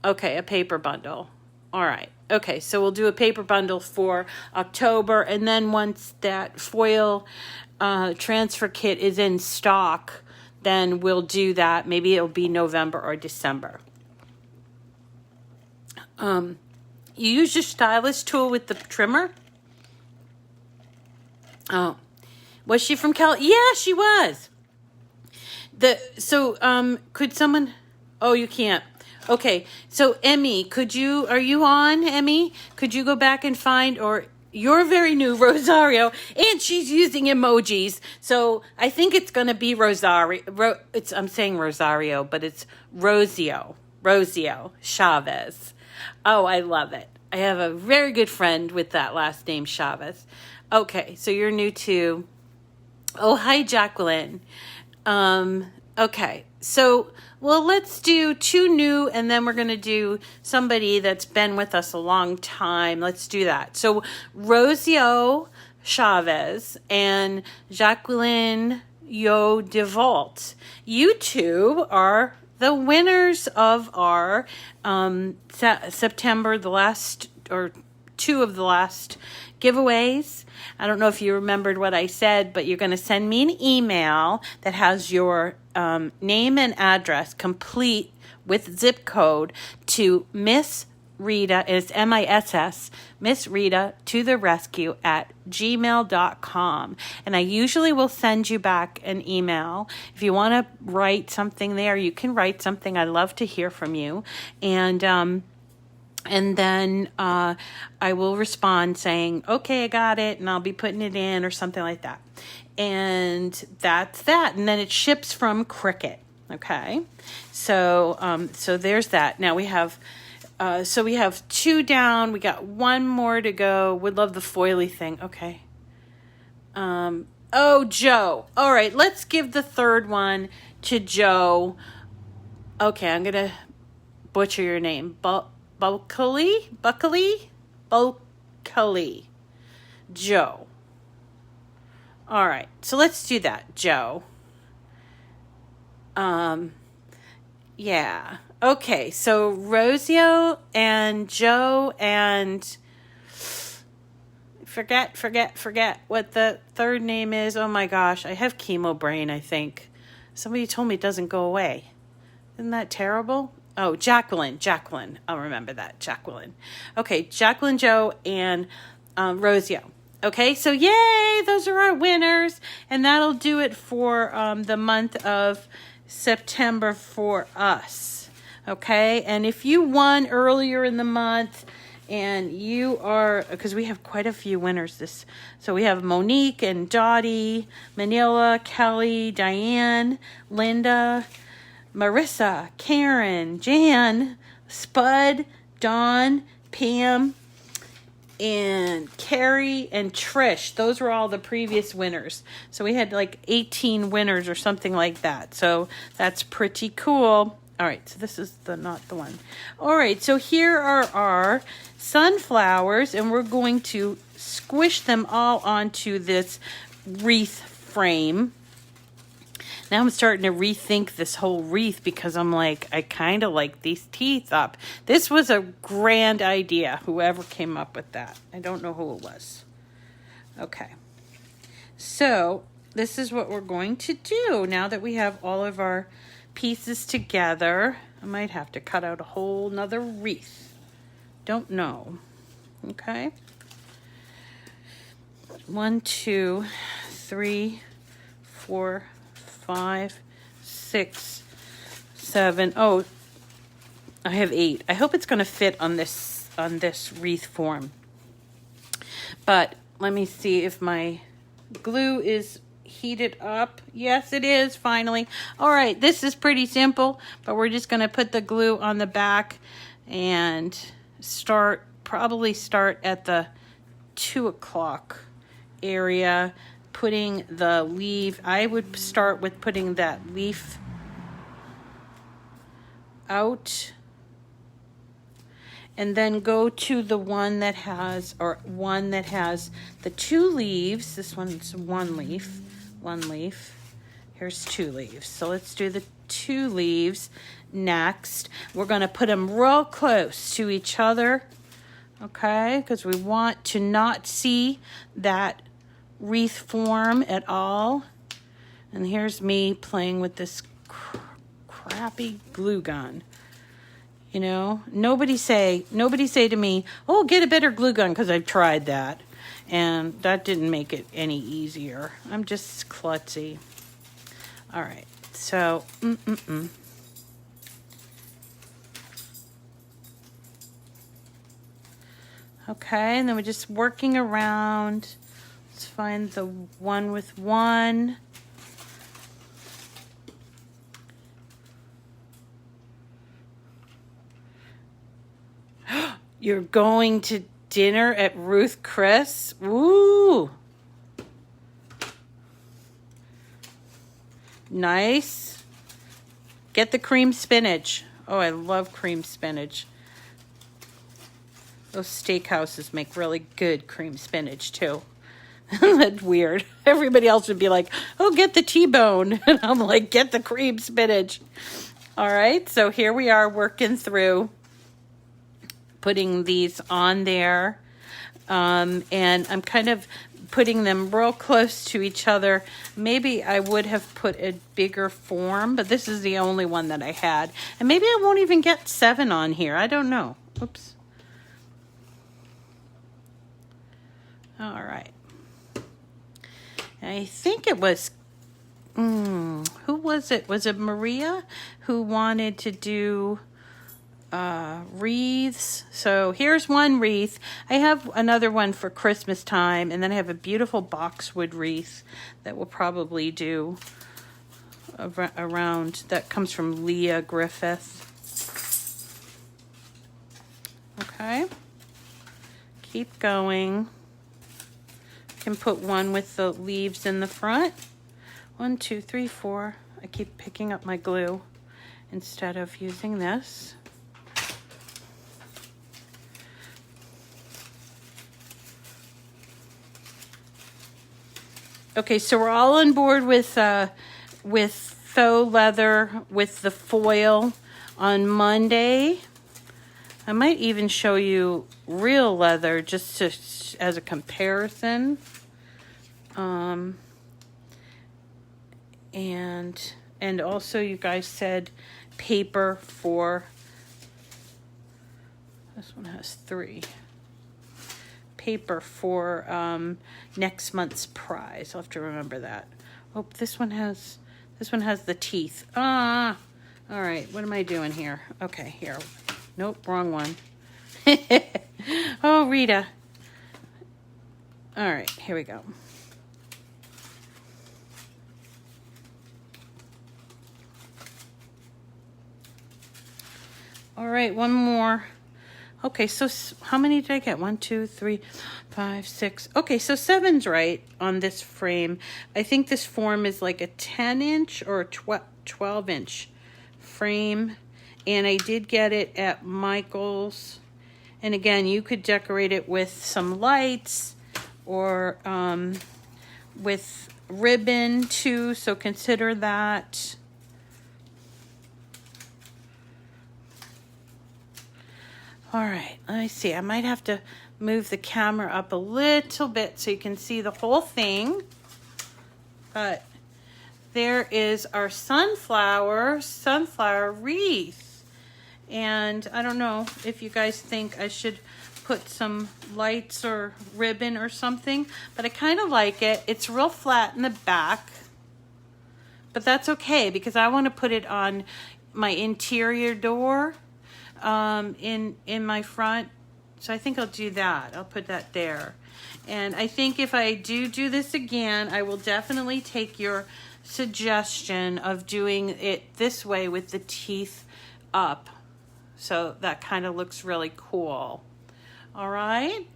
Okay, a paper bundle. All right. Okay, so we'll do a paper bundle for October, and then once that foil transfer kit is in stock, then we'll do that. Maybe it'll be November or December. You use your stylus tool with the trimmer? Oh, was she from Cal? Yeah, she was. Could someone? Oh, you can't. Okay, so Emmy, are you on, Emmy? Could you go back and find, or you're very new, Rosario, and she's using emojis, so I think it's going to be Rosario. I'm saying Rosario, but it's Rosio Chavez. Oh, I love it. I have a very good friend with that last name, Chavez. Okay, so you're new too. Oh, hi, Jacqueline. Okay, so... Well, let's do 2 new, and then we're going to do somebody that's been with us a long time. Let's do that. So, Rosio Chavez and Jacqueline Yo DeVault. You 2 are the winners of our September, the last, or 2 of the last giveaways. I don't know if you remembered what I said, but you're going to send me an email that has your name and address complete with zip code to Miss Rita, it's MISS, Miss Rita to the rescue at gmail.com. And I usually will send you back an email. If you want to write something there, you can write something. I love to hear from you. And then I will respond saying, okay, I got it, and I'll be putting it in or something like that. And that's that. And then it ships from Cricut. Okay. So there's that. Now we have we have 2 down. We got 1 more to go. Would love the foily thing. Okay. Oh, Joe. All right. Let's give the 3rd one to Joe. Okay. I'm going to butcher your name. Buckley? Joe. All right. So let's do that, Joe. Yeah. Okay, so Rosio and Joe and forget what the 3rd name is. Oh my gosh, I have chemo brain, I think. Somebody told me it doesn't go away. Isn't that terrible? Oh, Jacqueline. I'll remember that, Jacqueline. Okay, Jacqueline, Joe, and Rosio. Okay, so yay, those are our winners. And that'll do it for the month of September for us. Okay, and if you won earlier in the month and you are, because we have quite a few winners so we have Monique and Dottie, Manila, Kelly, Diane, Linda, Marissa, Karen, Jan, Spud, Dawn, Pam, and Carrie and Trish. Those were all the previous winners. So we had like 18 winners or something like that. So that's pretty cool. All right, so this is not the one. All right, so here are our sunflowers, and we're going to squish them all onto this wreath frame. Now I'm starting to rethink this whole wreath because I'm like, I kind of like these teeth up. This was a grand idea, whoever came up with that. I don't know who it was. Okay, so this is what we're going to do now that we have all of our pieces together. I might have to cut out a whole nother wreath. Don't know. Okay. 1, 2, 3, 4, 5, 6, 7. Oh, I have 8. I hope it's going to fit on this wreath form. But let me see if my glue is heated up. Yes, it is, finally. All right, this is pretty simple, but we're just going to put the glue on the back and probably start at the 2 o'clock area, putting the leaf. I would start with putting that leaf out and then go to the one that has the 2 leaves. This one's 1 leaf. Here's 2 leaves. So let's do the 2 leaves next. We're going to put them real close to each other, okay? Because we want to not see that wreath form at all. And here's me playing with this crappy glue gun. You know, nobody say to me, oh, get a better glue gun, because I've tried that. And that didn't make it any easier. I'm just klutzy. All right, so, Okay, and then we're just working around. Let's find the one with 1. You're going to dinner at Ruth Chris? Ooh. Nice. Get the cream spinach. Oh, I love cream spinach. Those steakhouses make really good cream spinach too. That's weird. Everybody else would be like, oh, get the T-bone. And I'm like, get the cream spinach. All right, so here we are working through putting these on there. And I'm kind of putting them real close to each other. Maybe I would have put a bigger form, but this is the only one that I had. And maybe I won't even get 7 on here. I don't know. Oops. All right. I think it was, who was it? Was it Maria who wanted to do wreaths? So here's one wreath. I have another one for Christmas time, and then I have a beautiful boxwood wreath that we'll probably do around. That comes from Leah Griffith. Okay. Keep going. Can put one with the leaves in the front. 1, 2, 3, 4. I keep picking up my glue instead of using this. Okay, so we're all on board with faux leather with the foil on Monday. I might even show you real leather just to, as a comparison. And also you guys said paper for, this one has 3. Paper for next month's prize. I'll have to remember that. Oh, this one has the teeth. All right, what am I doing here? Okay, here. Nope, wrong one. Oh, Rita. All right, here we go. All right, one more. Okay, so how many did I get? 1, 2, 3, 5, 6. Okay, so 7's right on this frame. I think this form is like a 10-inch or a 12-inch frame. And I did get it at Michael's. And again, you could decorate it with some lights or with ribbon too, so consider that. All right, let me see. I might have to move the camera up a little bit so you can see the whole thing. But there is our sunflower wreath. And I don't know if you guys think I should put some lights or ribbon or something, but I kind of like it. It's real flat in the back, but that's okay because I want to put it on my interior door in my front. So I think I'll do that. I'll put that there. And I think if I do this again, I will definitely take your suggestion of doing it this way with the teeth up. So that kind of looks really cool. All right.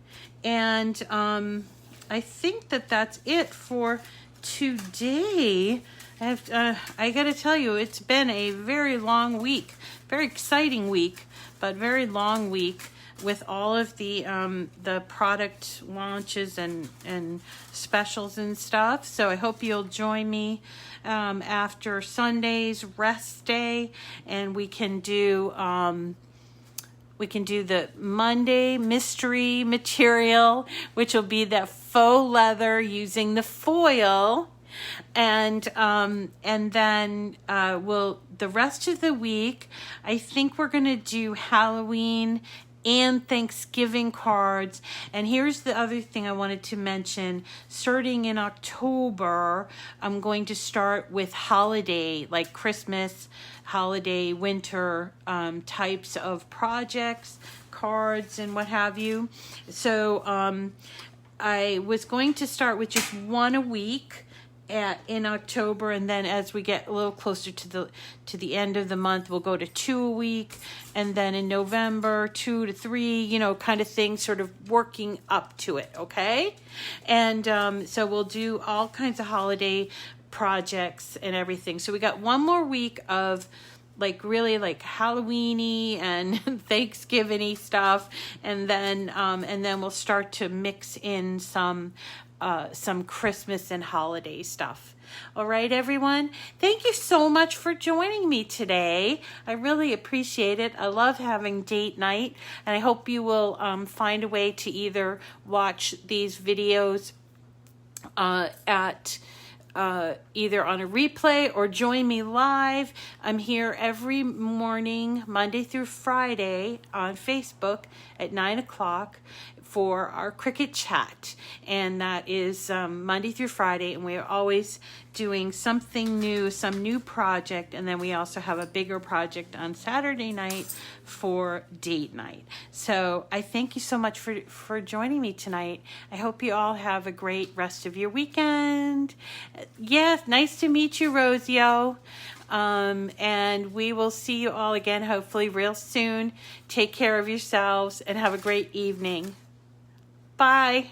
And I think that's it for today. I got to tell you, it's been a very long week, very exciting week, but very long week with all of the product launches and specials and stuff. So I hope you'll join me after Sunday's rest day, and we can do the Monday mystery material, which will be that faux leather using the foil. And then the rest of the week, I think we're gonna do Halloween and Thanksgiving cards. And here's the other thing I wanted to mention. Starting in October, I'm going to start with holiday, like Christmas, holiday, winter types of projects, cards, and what have you. So I was going to start with just one a week in October, and then as we get a little closer to the end of the month, we'll go to 2 a week, and then in November 2 to 3, kind of thing, sort of working up to it. Okay. And so we'll do all kinds of holiday projects and everything. So we got one more week of really Halloween-y and Thanksgiving-y stuff, and then we'll start to mix in some some Christmas and holiday stuff. All right, everyone. Thank you so much for joining me today. I really appreciate it. I love having date night, and I hope you will find a way to either watch these videos at either on a replay or join me live. I'm here every morning, Monday through Friday, on Facebook at 9 o'clock for our Cricut chat. And that is Monday through Friday, and we're always doing something new, some new project, and then we also have a bigger project on Saturday night for date night. So I thank you so much for joining me tonight. I hope you all have a great rest of your weekend. Yes, nice to meet you, Rosio. And we will see you all again, hopefully real soon. Take care of yourselves and have a great evening. Bye.